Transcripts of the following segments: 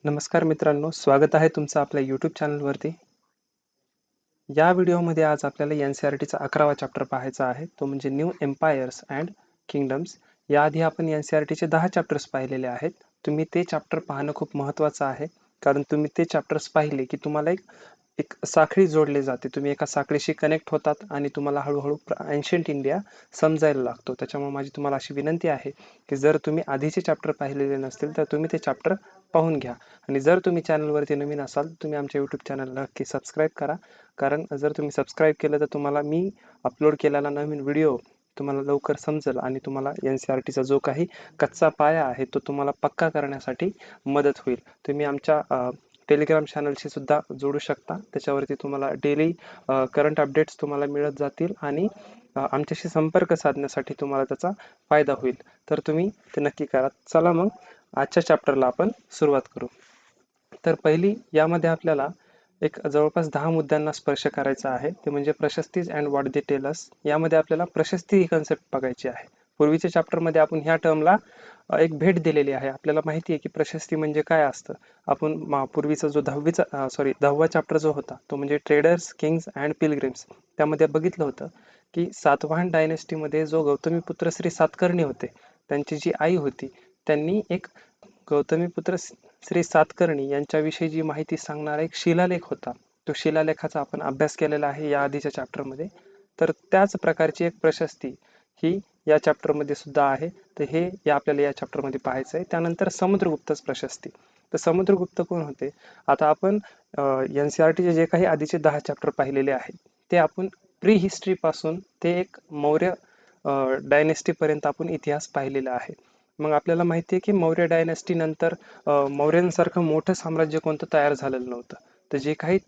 नमस्कार मित्रांनो, स्वागत आहे तुमचं आपल्या YouTube चॅनलवरती. या व्हिडिओमध्ये आज आपल्याला NCERTचा 11वा चॅप्टर पाहायचा आहे. तो म्हणजे न्यू एम्पायर्स अँड किंगडम्स. याआधी आपण NCERTचे 10 चॅप्टर्स पाहिलेले आहेत. तुम्ही ते चॅप्टर पाहणं खूप महत्त्वाचं आहे. कारण तुम्ही ते चॅप्टर्स पाहिले की तुम्हाला एक एक साखळी जोडली जाते. तुम्ही एका साखळीशी कनेक्ट होतात आणि तुम्हाला हळूहळू एन्शियंट इंडिया समजायला लागतो. त्याच्यामुळे माझी तुम्हाला अशी विनंती आहे की जर तुम्ही आधीचे चॅप्टर पाहिलेले नसतील तर तुम्ही ते चॅप्टर पाहून घ्या. आणि जर तुम्ही चॅनलवरती नवीन असाल तुम्ही आमच्या YouTube चॅनलला नक्की सबस्क्राईब करा. कारण जर तुम्ही सबस्क्राईब केलं तर तुम्हाला मी अपलोड केलेला नवीन व्हिडिओ तुम्हाला लवकर समजेल आणि तुम्हाला NCERTचा जो काही कच्चा पाया आहे तो तुम्हाला पक्का करण्यासाठी मदत होईल. तुम्ही आमच्या टेलिग्राम चॅनलशी सुद्धा जोडू शकता. त्याच्यावरती तुम्हाला डेली करंट अपडेट्स तुम्हाला मिळत जातील आणि आमच्याशी संपर्क साधण्यासाठी तुम्हाला त्याचा फायदा होईल. तर तुम्ही ते नक्की करा. चला मग आजच्या चॅप्टरला आपण सुरुवात करू. तर पहिली यामध्ये आपल्याला एक जवळपास 10 मुद्द्यांना स्पर्श करायचा आहे. ते म्हणजे प्रशस्तीज and what they tell us. यामध्ये आपल्याला प्रशस्ती ही कन्सेप्ट बघायची आहे. पूर्वीच्या चॅप्टरमध्ये आपण ह्या टर्मला एक भेट दिलेली आहे. आपल्याला माहिती आहे की प्रशस्ती म्हणजे काय असतं. आपण पूर्वीचा जो 10वा चॅप्टर जो होता तो म्हणजे ट्रेडर्स, किंग्स अँड पिलग्रिम्स, त्यामध्ये बघितलं होतं की सातवाहन डायनेस्टीमध्ये जो गौतमीपुत्र श्री सातकर्णी होते, त्यांची जी आई होती, त्यांनी एक गौतमीपुत्र श्री सातकर्णी यांच्याविषयी जी माहिती सांगणारा एक शिलालेख होता. तो शिलालेखाचा आपण अभ्यास केलेला आहे या आधीच्या चॅप्टरमध्ये. तर त्याच प्रकारची एक प्रशस्ती ही या चॅप्टरमध्ये सुद्धा आहे. तर हे आपल्याला या चॅप्टरमध्ये पाहायचं आहे. त्यानंतर समुद्रगुप्तच प्रशस्ती. तर समुद्रगुप्त कोण होते? आता आपण NCERTचे जे काही आधीचे 10 चॅप्टर पाहिलेले आहेत ते आपण प्री हिस्ट्री पासून ते एक मौर्य डायनेस्टी पर्यंत आपण इतिहास पाहिलेला आहे. मग आपल्याला माहिती आहे की मौर्य डायनेस्टी नंतर मौर्यांसारखं मोठं साम्राज्य कोणतं तयार झालेलं नव्हतं. तर जे काही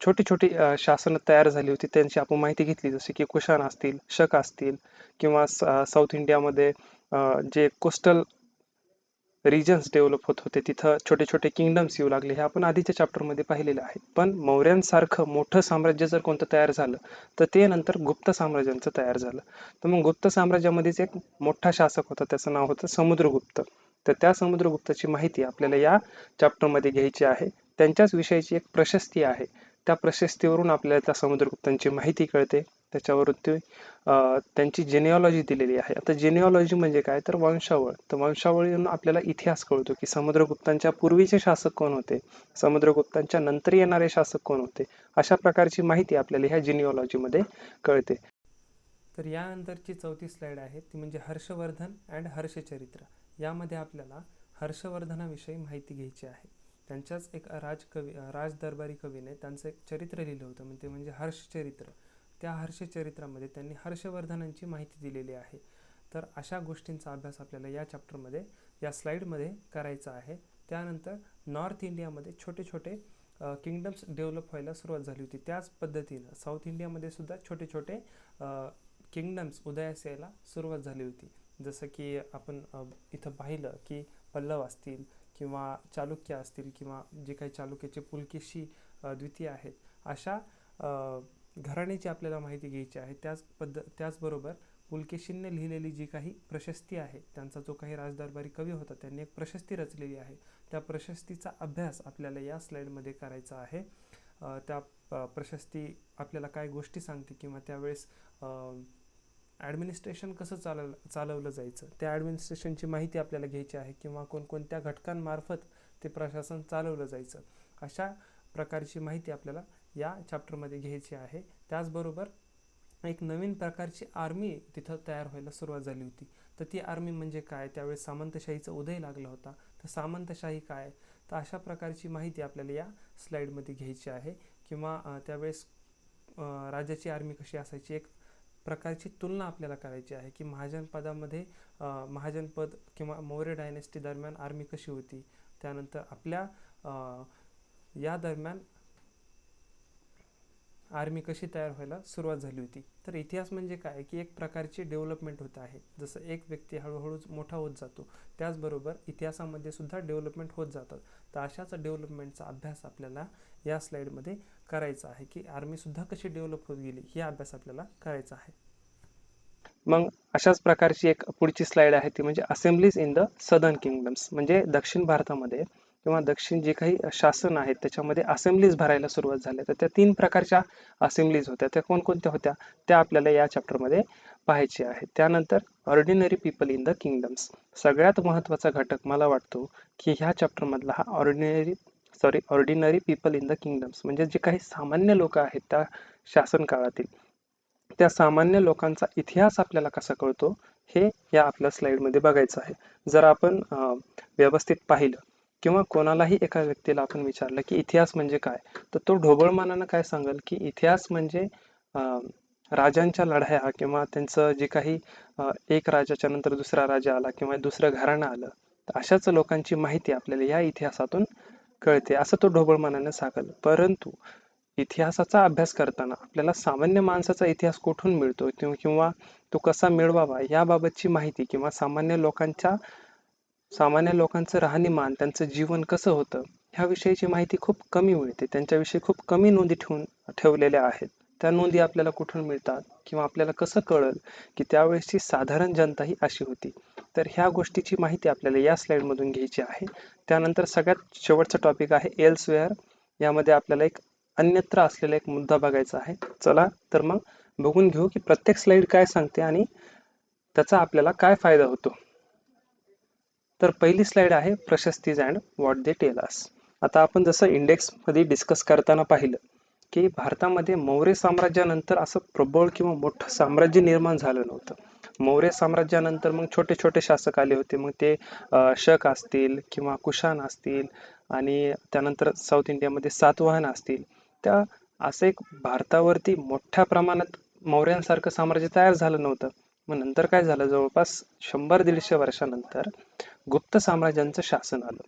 छोटी छोटी शासनं तयार झाली होती त्यांची आपण माहिती घेतली, जसे की कुशाण असतील, शक असतील किंवा साऊथ इंडियामध्ये जे कोस्टल रिजन्स डेव्हलप होत होते तिथं छोटे छोटे किंगडम्स येऊ लागले. हे आपण आधीच्या चॅप्टरमध्ये पाहिलेलं आहे. पण मौर्यांसारखं मोठं साम्राज्य जर कोणतं तयार झालं तर ते नंतर गुप्त साम्राज्यांचं तयार झालं. तर मग गुप्त साम्राज्यामध्येच एक मोठा शासक होता, त्याचं नाव होतं समुद्रगुप्त. तर त्या समुद्रगुप्ताची माहिती आपल्याला या चॅप्टरमध्ये घ्यायची आहे. त्यांच्याच विषयीची एक प्रशस्ती आहे. त्या प्रशस्तीवरून आपल्याला त्या समुद्रगुप्तांची माहिती कळते. त्याच्यावरून ते त्यांची जेनिओलॉजी दिलेली आहे. आता जेनिओलॉजी म्हणजे काय, तर वंशावळ. तर वंशावळीवरून आपल्याला इतिहास कळतो की समुद्रगुप्तांच्या पूर्वीचे शासक कोण होते, समुद्रगुप्तांच्या नंतर येणारे शासक कोण होते. अशा प्रकारची माहिती आपल्याला ह्या जेनिओलॉजीमध्ये कळते. तर यानंतरची 4थी स्लाइड आहे ती म्हणजे हर्षवर्धन अँड हर्षचरित्र. यामध्ये आपल्याला हर्षवर्धनाविषयी माहिती घ्यायची आहे. त्यांच्याच एक राजदरबारी कवीने त्यांचं एक चरित्र लिहिलं होतं, ते म्हणजे हर्षचरित्र. त्या हर्षचरित्रामध्ये त्यांनी हर्षवर्धनांची माहिती दिलेली आहे. तर अशा गोष्टींचा अभ्यास आपल्याला या चॅप्टरमध्ये या स्लाइडमध्ये करायचा आहे. त्यानंतर नॉर्थ इंडियामध्ये छोटे छोटे किंगडम्स डेव्हलप व्हायला सुरुवात झाली होती. त्याच पद्धतीनं साऊथ इंडियामध्ये सुद्धा छोटे छोटे किंगडम्स उदयास यायला सुरुवात झाली होती. जसं की आपण इथं पाहिलं की पल्लव असतील किंवा चालुक्य असतील किंवा जे काही चालुक्याचे पुलकेशी द्वितीय आहेत, अशा घराण्याची आपल्याला माहिती घ्यायची आहे. त्याचबरोबर पुलकेशींनी लिहिलेली जी काही प्रशस्ती आहे, त्यांचा जो काही राजदरबारी कवी होता त्यांनी एक प्रशस्ती रचलेली आहे. त्या प्रशस्तीचा अभ्यास आपल्याला या स्लाइडमध्ये करायचा आहे. त्या प्रशस्ती आपल्याला काय गोष्टी सांगते किंवा त्यावेळेस ॲडमिनिस्ट्रेशन कसं चालवलं जायचं, त्या ॲडमिनिस्ट्रेशनची माहिती आपल्याला घ्यायची आहे किंवा कोणकोणत्या घटकांमार्फत ते प्रशासन चालवलं जायचं, अशा प्रकारची माहिती आपल्याला या चॅप्टरमध्ये घ्यायची आहे. त्याचबरोबर एक नवीन प्रकारची आर्मी तिथं तयार व्हायला सुरुवात झाली होती. तर ती आर्मी म्हणजे काय, त्यावेळेस सामंतशाहीचा उदय लागला होता, तर सामंतशाही काय, तर अशा प्रकारची माहिती आपल्याला या स्लाइडमध्ये घ्यायची आहे. किंवा त्यावेळेस राजाची आर्मी कशी असायची, एक प्रकारची तुलना आपल्याला करायची आहे की महाजनपदामध्ये महाजनपद किंवा मौर्य डायनेस्टी दरम्यान आर्मी कशी होती, त्यानंतर आपल्या या दरम्यान आर्मी कशी तयार व्हायला सुरुवात झाली होती. तर इतिहास म्हणजे काय की एक प्रकारची डेव्हलपमेंट होत आहे. जसं एक व्यक्ती हळूहळू मोठा होत जातो, त्याचबरोबर इतिहासामध्ये सुद्धा डेव्हलपमेंट होत जातात. तर अशाच डेव्हलपमेंटचा अभ्यास आपल्याला या स्लाइडमध्ये करायचा आहे की आर्मीसुद्धा कशी डेव्हलप होत गेली, ही अभ्यास आपल्याला करायचा आहे. मग अशाच प्रकारची एक पुढची स्लाइड आहे ती म्हणजे assemblies in the southern kingdoms. म्हणजे दक्षिण भारतामध्ये किंवा दक्षिण जे काही शासन आहेत त्याच्यामध्ये असेंब्लीज भरायला सुरुवात झाल्या. तर त्या 3 प्रकारच्या असेंब्लीज होत्या. त्या कोणकोणत्या होत्या त्या आपल्याला या चॅप्टरमध्ये पाहायचे आहे. त्यानंतर ordinary people in the kingdoms. सगळ्यात महत्त्वाचा घटक मला वाटतो की ह्या चॅप्टर मधला हा ordinary people in the kingdoms, म्हणजे जे काही सामान्य लोक आहेत त्या शासन काळातील, त्या सामान्य लोकांचा इतिहास आपल्याला कसा कळतो हे या आपल्या स्लाइडमध्ये बघायचं आहे. जर आपण व्यवस्थित पाहिलं किंवा कोणालाही एका व्यक्तीला आपण विचारलं की इतिहास म्हणजे काय, तर तो ढोबळमानानं काय सांगेल की इतिहास म्हणजे राजांच्या लढाया किंवा त्यांचं जे काही एक राजाच्या नंतर दुसरा राजा आला किंवा दुसरं घराणं आलं, तर अशाच लोकांची माहिती आपल्याला या इतिहासातून कळते असं तो ढोबळमानानं सांगेल. परंतु इतिहासाचा अभ्यास करताना आपल्याला सामान्य माणसाचा इतिहास कुठून मिळतो किंवा तो कसा मिळवावा याबाबतची माहिती किंवा सामान्य लोकांचं राहणीमान, त्यांचं जीवन कसं होतं ह्या विषयीची माहिती खूप कमी मिळते. त्यांच्याविषयी खूप कमी नोंदी ठेवलेल्या आहेत. त्या नोंदी आपल्याला कुठून मिळतात किंवा आपल्याला कसं कळलं की त्यावेळेसची साधारण जनता ही अशी होती. तर ह्या गोष्टीची माहिती आपल्याला या स्लाइड मधून घ्यायची आहे. त्यानंतर सगळ्यात शेवटचा टॉपिक आहे एल्सवेअर. यामध्ये आपल्याला एक अन्यत्र असलेला एक मुद्दा बघायचा आहे. चला तर मग बघून घेऊ की प्रत्येक स्लाइड काय सांगते आणि त्याचा आपल्याला काय फायदा होतो. तर पहिली स्लाइड आहे प्रशस्तीज and what they tell us. आता आपण जसं इंडेक्स मध्ये डिस्कस करताना पाहिलं की भारतामध्ये मौर्य साम्राज्यानंतर असं प्रबळ किंवा मोठं साम्राज्य निर्माण झालं नव्हतं. मौर्य साम्राज्यानंतर मग छोटे छोटे शासक आले होते. मग ते शक असतील किंवा कुशाण असतील आणि त्यानंतर साऊथ इंडियामध्ये सातवाहन असतील. त्या असं एक भारतावरती मोठ्या प्रमाणात मौर्यांसारखं साम्राज्य तयार झालं नव्हतं. मग नंतर काय झालं, जवळपास 100-150 वर्षानंतर गुप्त साम्राज्यांचं शासन आलं.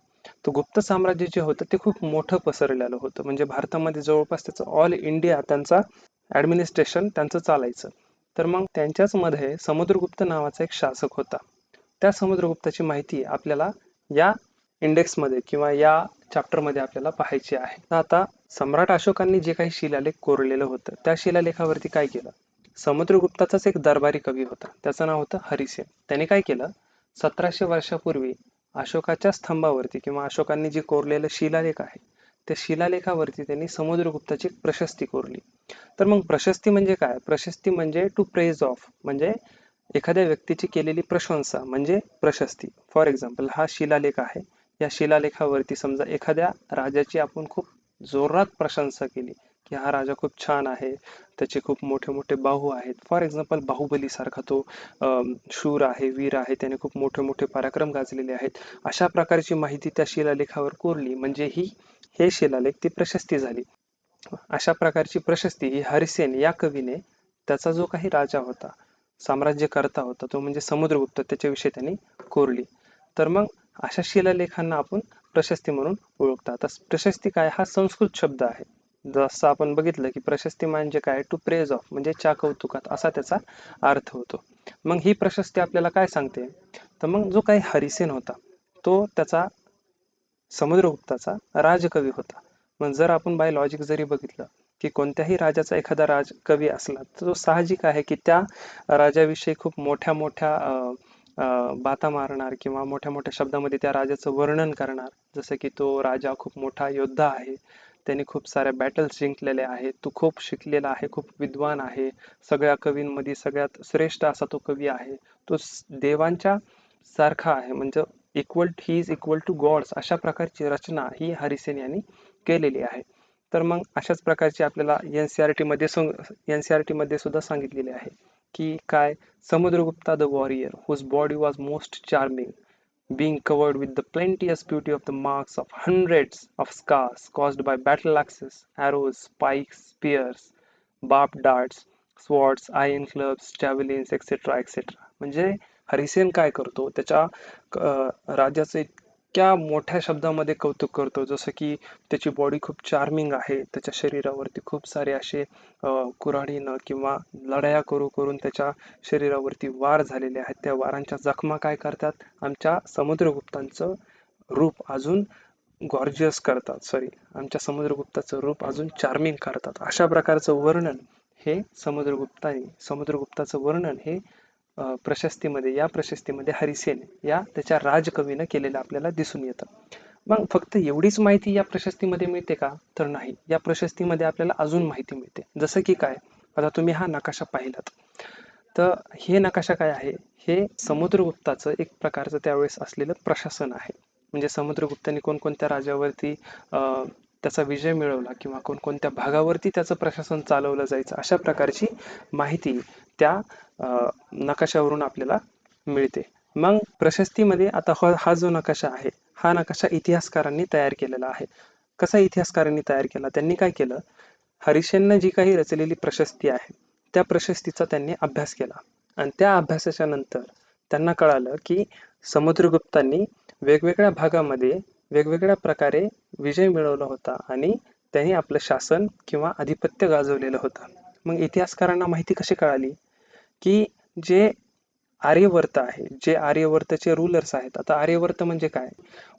तर गुप्त साम्राज्य जे होतं ते खूप मोठं पसरलेलं होतं. म्हणजे भारतामध्ये जवळपास त्याचं ऑल इंडिया त्यांचा ऍडमिनिस्ट्रेशन त्यांचं चालायचं. तर मग त्यांच्याच मध्ये समुद्रगुप्त नावाचा एक शासक होता. त्या समुद्रगुप्ताची माहिती आपल्याला या इंडेक्समध्ये किंवा या चॅप्टरमध्ये आपल्याला पाहायची आहे. आता सम्राट अशोकांनी जे काही शिलालेख कोरलेलं होतं त्या शिलालेखावरती काय केलं, समुद्रगुप्ताचाच एक दरबारी कवी होता, त्याचं नाव होतं हरिसेन. त्याने काय केलं, 1700 वर्षापूर्वी अशोकाच्या स्तंभावरती किंवा अशोकांनी जे कोरलेलं शिलालेख आहे त्या शिलालेखावरती त्यांनी समुद्रगुप्ताची प्रशस्ती कोरली. तर मग प्रशस्ती म्हणजे काय, प्रशस्ती म्हणजे टू प्रेज ऑफ, म्हणजे एखाद्या व्यक्तीची केलेली प्रशंसा म्हणजे प्रशस्ती. फॉर एक्झाम्पल हा शिलालेख आहे, या शिलालेखावरती समजा एखाद्या राजाची आपण खूप जोरात प्रशंसा केली की हा राजा खूप छान आहे, त्याचे खूप मोठे मोठे बाहू आहेत. फॉर एक्झाम्पल बाहुबली सारखा तो शूर आहे, वीर आहे, त्याने खूप मोठे मोठे पराक्रम गाजलेले आहेत. अशा प्रकारची माहिती त्या शिलालेखावर कोरली म्हणजे हे शिलालेख ती प्रशस्ती झाली. अशा प्रकारची प्रशस्ती ही हरिसेन या कवीने त्याचा जो काही राजा होता, साम्राज्यकर्ता होता, तो म्हणजे समुद्रगुप्त, त्याच्याविषयी त्यांनी कोरली. तर मग अशा शिलालेखांना आपण प्रशस्ती म्हणून ओळखतात. प्रशस्ती काय, हा संस्कृत शब्द आहे. जसं आपण बघितलं की प्रशस्ती म्हणजे काय, टू प्रेज ऑफ, म्हणजे च्या कौतुकात असा त्याचा अर्थ होतो. मग ही प्रशस्ती आपल्याला काय सांगते, तर मग जो काही हरिसेन होता तो त्याचा समुद्रगुप्ताचा राजकवी होता. मग जर आपण बाय लॉजिक जरी बघितलं की कोणत्याही राजाचा एखादा राजकवी असला तर तो साहजिक आहे की त्या राजाविषयी खूप मोठ्या मोठ्या बाता मारणार किंवा मोठ्या मोठ्या शब्दामध्ये त्या राजाचं वर्णन करणार. जसं की तो राजा खूप मोठा योद्धा आहे, त्याने खूप साऱ्या बॅटल्स जिंकलेल्या आहेत, तो खूप शिकलेला आहे, खूप विद्वान आहे, सगळ्या कवींमध्ये सगळ्यात श्रेष्ठ असा तो कवी आहे, तो देवांच्या सारखा आहे, म्हणजे he is equal to gods, अशा प्रकारची रचना ही हरिसेन यांनी केलेली आहे. तर मग अशाच प्रकारची आपल्याला एनसीआरटी मध्ये सुद्धा सांगितलेले आहे की काय, Samudragupta the warrior whose body was most charming, being covered with the plenteous beauty of the marks of hundreds of scars caused by battle axes, arrows, spikes, spears, barbed darts, swords, iron clubs, javelins, etc. etc. म्हणजे हरिसेन काय करतो, त्याच्या राजाचं इतक्या मोठ्या शब्दामध्ये कौतुक करतो, जसं की त्याची बॉडी खूप चार्मिंग आहे, त्याच्या शरीरावरती खूप सारे असे कुऱ्हाडीनं किंवा लढाया करून त्याच्या शरीरावरती वार झालेले आहेत. त्या वारांच्या जखमा काय करतात, आमच्या समुद्रगुप्तांचं रूप अजून गॉर्जियस करतात, आमच्या समुद्रगुप्ताचं रूप अजून चार्मिंग करतात. अशा प्रकारचं वर्णन हे समुद्रगुप्ताचं वर्णन हे या प्रशस्तीमध्ये हरिसेन या त्याच्या राजकवीनं केलेलं आपल्याला दिसून येतं. मग फक्त एवढीच माहिती या प्रशस्तीमध्ये मिळते का? तर नाही. या प्रशस्तीमध्ये आपल्याला अजून माहिती मिळते. जसं की काय? आता तुम्ही हा नकाशा पाहिलात. तर हे नकाशा काय आहे? हे समुद्रगुप्ताचं एक प्रकारचं त्यावेळेस असलेलं प्रशासन आहे. म्हणजे समुद्रगुप्ताने कोणकोणत्या राजावरती त्याचा विजय मिळवला किंवा कोणकोणत्या भागावरती त्याचं प्रशासन चालवलं जायचं, अशा प्रकारची माहिती त्या नकाशावरून आपल्याला मिळते. मग प्रशस्तीमध्ये आता हा जो नकाशा आहे, हा नकाशा इतिहासकारांनी तयार केलेला आहे. कसा इतिहासकारांनी तयार केला? त्यांनी काय केलं? हरिसेननं जी काही रचलेली प्रशस्ती आहे, त्या प्रशस्तीचा त्यांनी अभ्यास केला आणि त्या अभ्यासाच्या नंतर त्यांना कळालं की समुद्रगुप्तांनी वेगवेगळ्या भागामध्ये वेगवेगळ्या प्रकारे विजय मिळवला होता आणि त्यांनी आपलं शासन किंवा आधिपत्य गाजवलेलं होतं. मग इतिहासकारांना माहिती कशी कळाली? की जे आर्यवर्त आहे, जे आर्यवर्तचे रूलर्स आहेत, आता आर्यवर्त म्हणजे काय?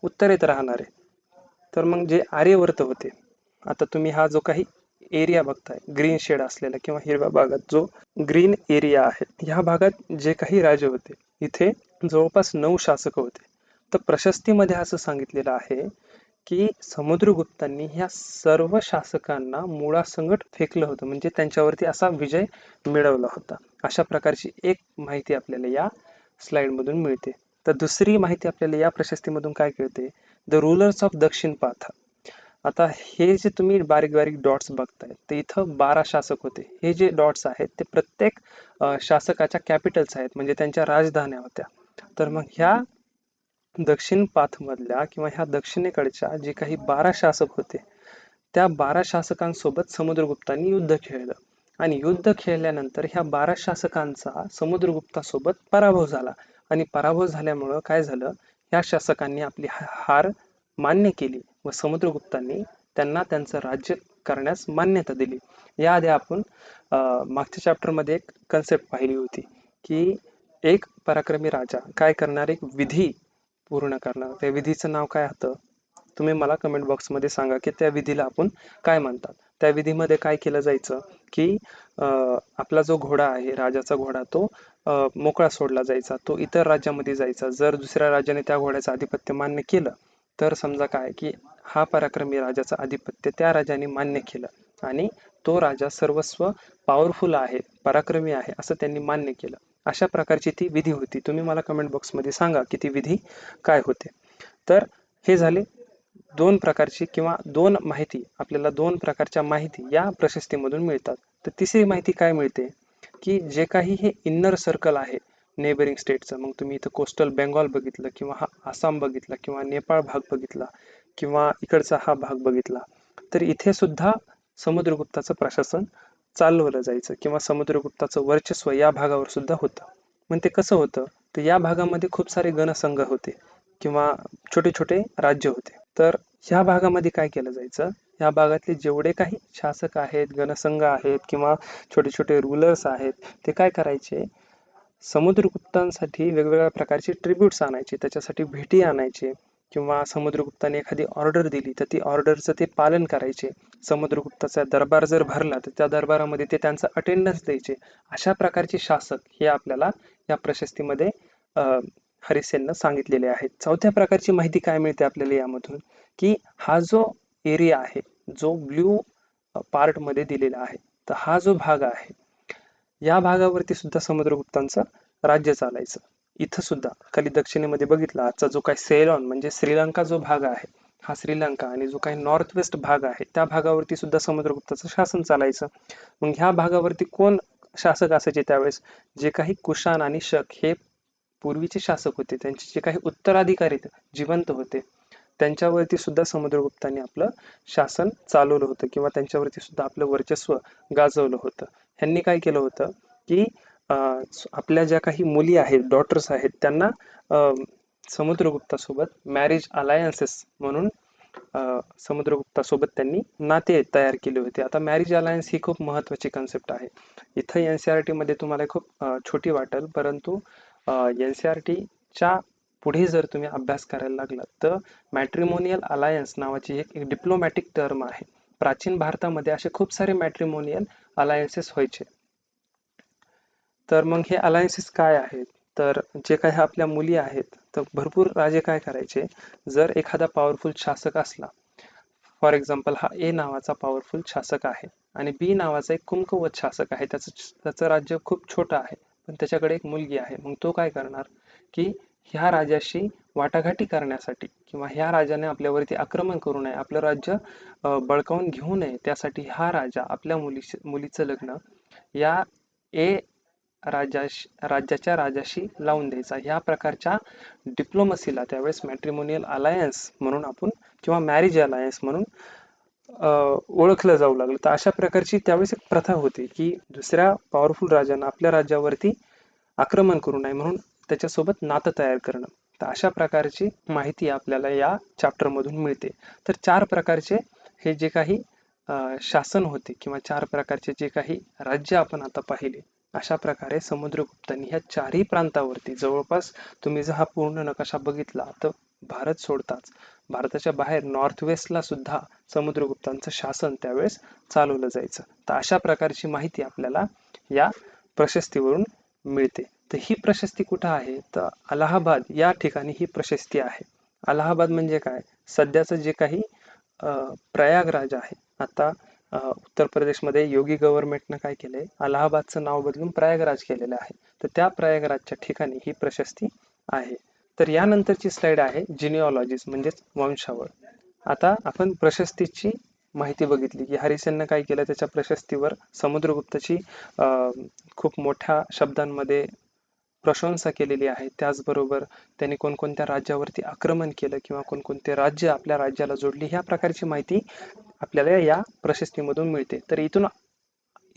उत्तरेत राहणारे. तर मग जे आर्यवर्त होते, आता तुम्ही हा जो काही एरिया बघताय ग्रीन शेड असलेला किंवा हिरव्या भागात जो ग्रीन एरिया आहे, ह्या भागात जे काही राजे होते, इथे जवळपास 9 शासक होते. तर प्रशस्तीमध्ये असं सांगितलेलं आहे की समुद्रगुप्तांनी ह्या सर्व शासकांना मुळासंगट फेकलं होतं, म्हणजे त्यांच्यावरती असा विजय मिळवला होता. अशा प्रकारची एक माहिती आपल्याला या स्लाइड मधून मिळते. तर दुसरी माहिती आपल्याला या प्रशस्तीमधून काय कळते? द रूलर्स ऑफ दक्षिण पाथ. आता हे जे तुम्ही बारीक बारीक डॉट्स बघताय, ते इथं 12 शासक होते. हे जे डॉट्स आहेत ते प्रत्येक शासकाच्या कॅपिटल्स आहेत, म्हणजे त्यांच्या राजधान्या होत्या. तर मग ह्या दक्षिण पाथमधल्या किंवा ह्या दक्षिणेकडच्या जे काही 12 शासक होते, त्या 12 शासकांसोबत समुद्रगुप्तांनी युद्ध खेळलं आणि युद्ध खेळल्यानंतर ह्या 12 शासकांचा समुद्रगुप्तासोबत पराभव झाला आणि पराभव झाल्यामुळं काय झालं? ह्या शासकांनी आपली हार मान्य केली व समुद्रगुप्तांनी त्यांना त्यांचं राज्य करण्यास मान्यता दिली. याआधी आपण मागच्या चॅप्टरमध्ये एक कन्सेप्ट पाहिली होती की एक पराक्रमी राजा काय करणार? एक विधी पूर्ण करणार. त्या विधीचं नाव काय होतं? तुम्ही मला कमेंट बॉक्समध्ये सांगा की त्या विधीला आपण काय म्हणतात. त्या विधीमध्ये काय केलं जायचं की आपला जो घोडा आहे, राजाचा घोडा, तो मोकळा सोडला जायचा, तो इतर राज्यामध्ये जायचा. जर दुसऱ्या राज्याने त्या घोड्याचं आधिपत्य मान्य केलं, तर समजा काय की हा पराक्रमी राजाचं आधिपत्य त्या राजाने मान्य केलं आणि तो राजा सर्वस्व पॉवरफुल आहे, पराक्रमी आहे, असं त्यांनी मान्य केलं. अशा प्रकारची ती विधी होती. तुम्ही मला कमेंट बॉक्समध्ये सांगा की ती विधी काय होते. तर हे झाले दोन प्रकारची किंवा दोन माहिती, आपल्याला दोन प्रकारच्या माहिती या प्रशस्तीमधून मिळतात. तर तिसरी माहिती काय मिळते? की जे काही हे इन्नर सर्कल आहे नेबरिंग स्टेटचं, मग तुम्ही इथं कोस्टल बेंगॉल बघितलं किंवा हा आसाम बघितला किंवा नेपाळ भाग बघितला किंवा इकडचा हा भाग बघितला, तर इथे सुद्धा समुद्रगुप्ताचं प्रशासन चालवलं जायचं किंवा समुद्रगुप्ताचं वर्चस्व या भागावर सुद्धा होतं. मग ते कसं होतं? तर या भागामध्ये खूप सारे गणसंघ होते किंवा छोटे छोटे राज्य होते. तर ह्या भागामध्ये काय केलं जायचं? ह्या भागातले जेवढे काही शासक आहेत, गणसंघ आहेत किंवा छोटे छोटे रूलर्स आहेत, ते काय करायचे? समुद्रगुप्तांसाठी वेगवेगळ्या प्रकारचे ट्रिब्यूट्स आणायचे, त्याच्यासाठी भेटी आणायचे किंवा समुद्रगुप्ताने एखादी ऑर्डर दिली तर ती ऑर्डरचं ते पालन करायचे. समुद्रगुप्ताचा दरबार जर भरला तर त्या दरबारामध्ये ते त्यांचा अटेंडन्स द्यायचे. अशा प्रकारचे शासक हे आपल्याला या प्रशस्तीमध्ये हरिसेननं सांगितलेले आहेत. चौथ्या प्रकारची माहिती काय मिळते आपल्याला यामधून? की हा जो एरिया आहे, जो ब्ल्यू पार्ट मध्ये दिलेला आहे, तर हा जो भाग आहे, या भागावरती सुद्धा समुद्रगुप्तांचं राज्य चालायचं. इथं सुद्धा खाली दक्षिणेमध्ये बघितलं, आजचा जो काही सेलॉन म्हणजे श्रीलंका जो भाग आहे, हा श्रीलंका, आणि जो काही नॉर्थ वेस्ट भाग आहे त्या भागावरती सुद्धा समुद्रगुप्ताचं शासन चालायचं. मग ह्या भागावरती कोण शासक असायचे त्यावेळेस? जे काही कुशाण आणि शक हे पूर्वीचे शासक होते, त्यांचे जे काही उत्तराधिकारी जिवंत होते, त्यांच्यावरती सुद्धा समुद्रगुप्तांनी आपलं शासन चालवलं होतं किंवा त्यांच्यावरती सुद्धा आपलं वर्चस्व गाजवलं होतं. ह्यांनी काय केलं होतं की आपल्या ज्या काही मुली आहेत, डॉटर्स आहेत, त्यांना समुद्रगुप्तासोबत मॅरेज अलायन्सेस म्हणून समुद्रगुप्तासोबत त्यांनी नाते तयार केले होते. आता मॅरेज अलायन्स ही खूप महत्वाची कन्सेप्ट आहे. इथं NCERT मध्ये तुम्हाला खूप छोटी वाटेल, परंतु NCERT च्या पुढे जर तुम्ही अभ्यास करायला लागलात तर मॅट्रिमोनियल अलायन्स नावाची एक डिप्लोमॅटिक टर्म आहे. प्राचीन भारतामध्ये असे खूप सारे मॅट्रिमोनियल अलायन्सेस व्हायचे. तर मग हे अलायन्सेस काय आहेत? तर जे काही आपल्या मुली आहेत, तर भरपूर राजे काय करायचे, जर एखादा पॉवरफुल शासक असला, फॉर एक्झाम्पल हा ए नावाचा पॉवरफुल शासक आहे आणि बी नावाचा एक कुमकुवत शासक आहे, त्याचं राज्य खूप छोटं आहे, पण त्याच्याकडे एक मुलगी आहे. मग तो काय करणार की ह्या राजाशी वाटाघाटी करण्यासाठी किंवा ह्या राजाने आपल्यावरती आक्रमण करू नये, आपलं राज्य बळकावून घेऊ नये, त्यासाठी हा राजा आपल्या मुलीचं लग्न या ए राज्याच्या राजाशी लावून द्यायचा. ह्या प्रकारच्या डिप्लोमसीला त्यावेळेस मॅट्रिमोनियल अलायन्स म्हणून आपण किंवा मॅरेज अलायन्स म्हणून ओळखलं जाऊ लागलं. तर अशा प्रकारची त्यावेळेस एक प्रथा होती की दुसऱ्या पॉवरफुल राजानं आपल्या राज्यावरती आक्रमण करू नये म्हणून त्याच्यासोबत नातं तयार करणं. तर अशा प्रकारची माहिती आपल्याला या चॅप्टर मधून मिळते. तर 4 प्रकारचे हे जे काही शासन होते किंवा 4 प्रकारचे जे काही राज्य आपण आता पाहिले, अशा प्रकारे समुद्रगुप्तांनी ह्या चारही प्रांतावरती जवळपास तुम्ही जर हा पूर्ण नकाशा बघितला तर भारत सोडताच भारताच्या बाहेर नॉर्थ वेस्टला सुद्धा समुद्रगुप्तांचं शासन त्यावेळेस चालवलं जायचं. तर अशा प्रकारची माहिती आपल्याला या प्रशस्तीवरून मिळते. तर ही प्रशस्ती कुठं आहे, तर अलाहाबाद या ठिकाणी ही प्रशस्ती आहे. अलाहाबाद म्हणजे काय, सध्याचं जे काही प्रयागराज आहे, आता उत्तर प्रदेशमध्ये योगी गव्हर्नमेंटनं काय केलंय, अलाहाबादचं नाव बदलून प्रयागराज केलेलं आहे. तर त्या प्रयागराजच्या ठिकाणी ही प्रशस्ती आहे. तर यानंतरची स्लाइड आहे जिनिओलॉजीज म्हणजेच वंशावळ. आता आपण प्रशस्तीची माहिती बघितली की हरिसेननं काय केलं, त्याच्या प्रशस्तीवर समुद्रगुप्ताची खूप मोठ्या शब्दांमध्ये प्रशंसा केलेली आहे. त्याचबरोबर त्यांनी कोणकोणत्या राज्यावरती आक्रमण केलं किंवा कोणकोणते राज्य आपल्या राज्याला जोडली, ह्या प्रकारची माहिती आपल्याला या प्रशस्तीमधून मिळते. तर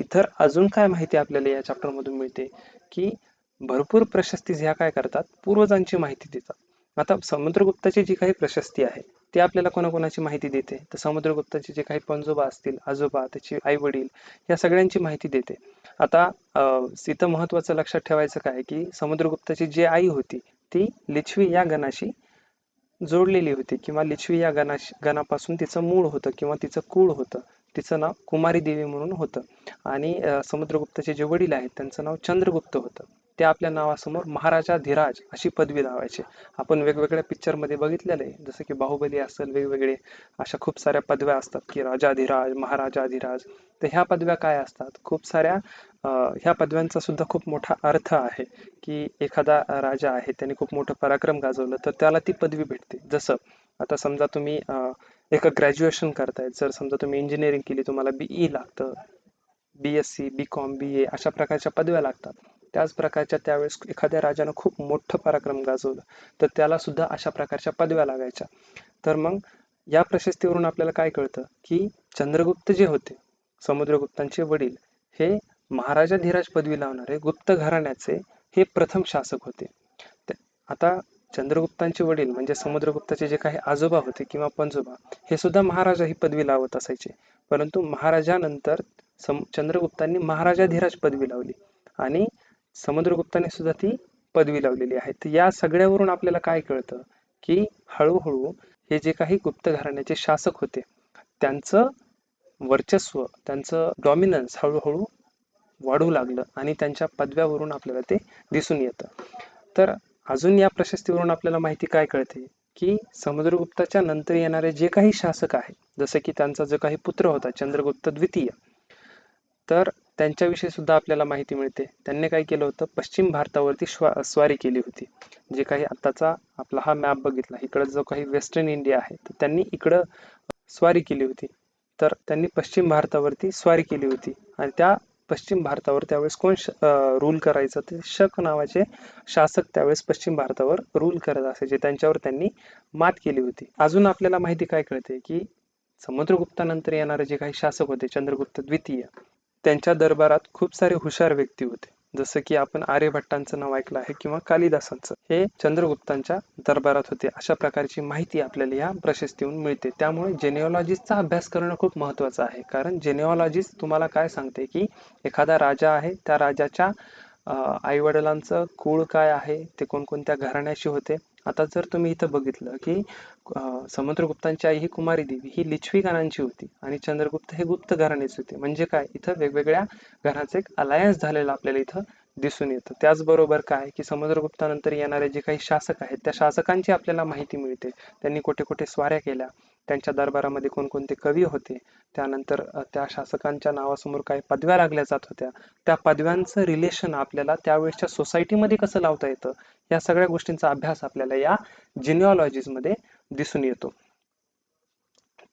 इतर अजून काय माहिती आपल्याला या चॅप्टर मधून मिळते की भरपूर प्रशस्ती ह्या काय करतात, पूर्वजांची माहिती देतात. आता समुद्रगुप्ताची जी काही प्रशस्ती आहे ती आपल्याला कोणाकोणाची माहिती देते, तर समुद्रगुप्ताचे जे काही पणजोबा असतील, आजोबा, त्याचे आई वडील, या सगळ्यांची माहिती देते. आता इथं महत्वाचं लक्षात ठेवायचं काय की समुद्रगुप्ताची जी आई होती ती लिच्छवी या गणाशी जोडलेली होती किंवा लिच्छवी या गणापासून तिचं मूळ होतं किंवा तिचं कुळ होतं. तिचं नाव कुमारी देवी म्हणून होतं आणि समुद्रगुप्ताचे जे वडील आहेत त्यांचं नाव चंद्रगुप्त होतं. ते आपल्या नावासमोर महाराजा धीराज अशी पदवी लावायचे. आपण वेगवेगळ्या पिक्चरमध्ये बघितलेलं आहे, जसं की बाहुबली असेल, वेगवेगळे अशा खूप साऱ्या पदव्या असतात की राजाधिराज, महाराजाधिराज. तर ह्या पदव्या काय असतात, खूप साऱ्या ह्या पदव्यांचा सुद्धा खूप मोठा अर्थ आहे की एखादा राजा आहे त्याने खूप मोठं पराक्रम गाजवलं तर त्याला ती पदवी भेटते. जसं आता समजा तुम्ही एक ग्रॅज्युएशन करतायत, जर समजा तुम्ही इंजिनिअरिंग केली, तुम्हाला बीई लागतं, BSc, BCom, BA अशा प्रकारच्या पदव्या लागतात. त्याच प्रकारच्या त्यावेळेस एखाद्या राजानं खूप मोठं पराक्रम गाजवलं तर त्याला सुद्धा अशा प्रकारच्या पदव्या लागायच्या. तर मग या प्रशस्तीवरून आपल्याला काय कळतं की चंद्रगुप्त जे होते, समुद्रगुप्तांचे वडील, हे महाराजा धीराज पदवी लावणारे गुप्त घराण्याचे हे प्रथम शासक होते. आता चंद्रगुप्तांचे वडील म्हणजे समुद्रगुप्ताचे जे काही आजोबा होते किंवा पणजोबा, हे सुद्धा महाराजा ही पदवी लावत असायचे. परंतु महाराजानंतर चंद्रगुप्तांनी महाराजा धीराज पदवी लावली आणि समुद्रगुप्ताने सुद्धा ती पदवी लावलेली आहे. तर या सगळ्यावरून आपल्याला काय कळतं की हळूहळू हे जे काही गुप्त घराण्याचे शासक होते त्यांचं वर्चस्व, त्यांचं डॉमिनन्स हळूहळू वाढू लागलं आणि त्यांच्या पदव्यावरून आपल्याला ते दिसून येतं. तर अजून या प्रशस्तीवरून आपल्याला माहिती काय कळते की समुद्रगुप्ताच्या नंतर येणारे जे काही शासक आहेत, जसे की त्यांचा जो काही पुत्र होता चंद्रगुप्त द्वितीय, तर त्यांच्याविषयी सुद्धा आपल्याला माहिती मिळते. त्यांनी काय केलं होतं, पश्चिम भारतावरती स्वारी केली होती. जे काही आताचा आपला हा मॅप बघितला, इकडं जो काही वेस्टर्न इंडिया आहे, तर त्यांनी इकडं स्वारी केली होती. तर त्यांनी पश्चिम भारतावरती स्वारी केली होती आणि त्या पश्चिम भारतावर त्यावेळेस कोण रूल करायचं, ते शक नावाचे शासक त्यावेळेस पश्चिम भारतावर रूल करत असायचे. त्यांच्यावर त्यांनी मात केली होती. अजून आपल्याला माहिती काय कळते की समुद्रगुप्तानंतर येणारे जे काही शासक होते चंद्रगुप्त द्वितीय, त्यांच्या दरबारात खूप सारे हुशार व्यक्ती होते. जसं की आपण आर्यभट्टांचं नाव ऐकलं आहे किंवा कालिदासांचं, हे चंद्रगुप्तांच्या दरबारात होते. अशा प्रकारची माहिती आपल्याला या प्रशस्तीहून मिळते. त्यामुळे जेनिओलॉजीचा अभ्यास करणं खूप महत्वाचं आहे, कारण जेनिओलॉजीज तुम्हाला काय सांगते की एखादा राजा आहे, त्या राजाच्या आई वडिलांचं कुळ काय आहे, ते कोणकोणत्या घराण्याशी होते. आता जर तुम्ही इथं बघितलं की समुद्रगुप्तांची आई ही कुमारी देवी ही लिच्छवी घराण्याची होती आणि चंद्रगुप्त हे गुप्त घराण्याचे होते. म्हणजे काय, इथं वेगवेगळ्या घराचे एक अलायन्स झालेला आपल्याला इथं दिसून येतं. त्याचबरोबर काय की समुद्रगुप्तानंतर येणारे जे काही शासक आहेत त्या शासकांची आपल्याला माहिती मिळते. त्यांनी कुठे कुठे स्वाऱ्या केल्या, त्यांच्या दरबारामध्ये कोणकोणते कवी होते, त्यानंतर त्या शासकांच्या नावासमोर काही पदव्या लागल्या जात होत्या, त्या पदव्यांचं रिलेशन आपल्याला त्यावेळेसच्या सोसायटीमध्ये कसं लावता येतं, या सगळ्या गोष्टींचा अभ्यास आपल्याला या जिनिऑलॉजीज मध्ये दिसून येतो.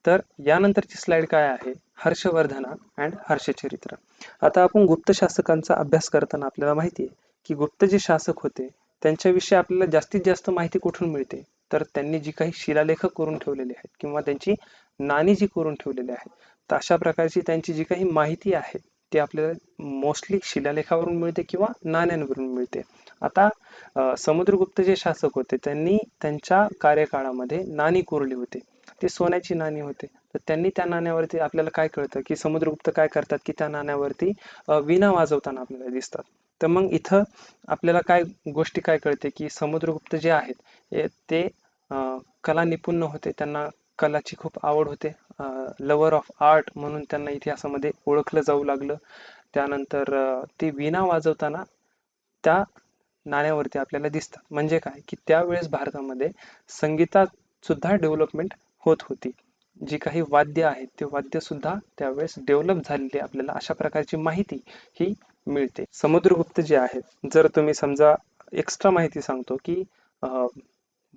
तर यानंतरची स्लाइड काय आहे, हर्षवर्धना अँड हर्षचरित्र. आता आपण गुप्त शासकांचा अभ्यास करताना आपल्याला माहिती आहे की गुप्त जे शासक होते त्यांच्याविषयी आपल्याला जास्तीत जास्त माहिती कुठून मिळते, तर त्यांनी जी काही शिलालेख करून ठेवलेले आहेत किंवा त्यांची नाणी जी करून ठेवलेली आहे, तर अशा प्रकारची त्यांची जी काही माहिती आहे ती आपल्याला मोस्टली शिलालेखावरून मिळते किंवा नाण्यांवरून मिळते. आता समुद्रगुप्त जे शासक होते त्यांनी त्यांच्या कार्यकाळामध्ये नाणी कोरली होती, ते सोन्याची नाणी होते. तर त्यांनी त्या नाण्यावरती आपल्याला काय कळतं की समुद्रगुप्त काय करतात की त्या नाण्यावरती वीणा वाजवताना आपल्याला दिसतात. तर मग इथं आपल्याला काय गोष्टी काय कळते की समुद्रगुप्त जे आहेत ते कला निपुण होते, त्यांना कलाची खूप आवड होते, लवर ऑफ आर्ट म्हणून त्यांना इतिहासामध्ये ओळखलं जाऊ लागलं. त्यानंतर ती वीणा वाजवताना त्या नाण्यावरती आपल्याला दिसतात. म्हणजे काय की त्यावेळेस भारतामध्ये संगीतात सुद्धा डेव्हलपमेंट होत होती. जी काही वाद्य आहेत ते वाद्य सुद्धा त्यावेळेस डेव्हलप झालेली आपल्याला अशा प्रकारची माहिती ही मिळते. समुद्रगुप्त जे आहेत, जर तुम्ही समजा एक्स्ट्रा माहिती सांगतो की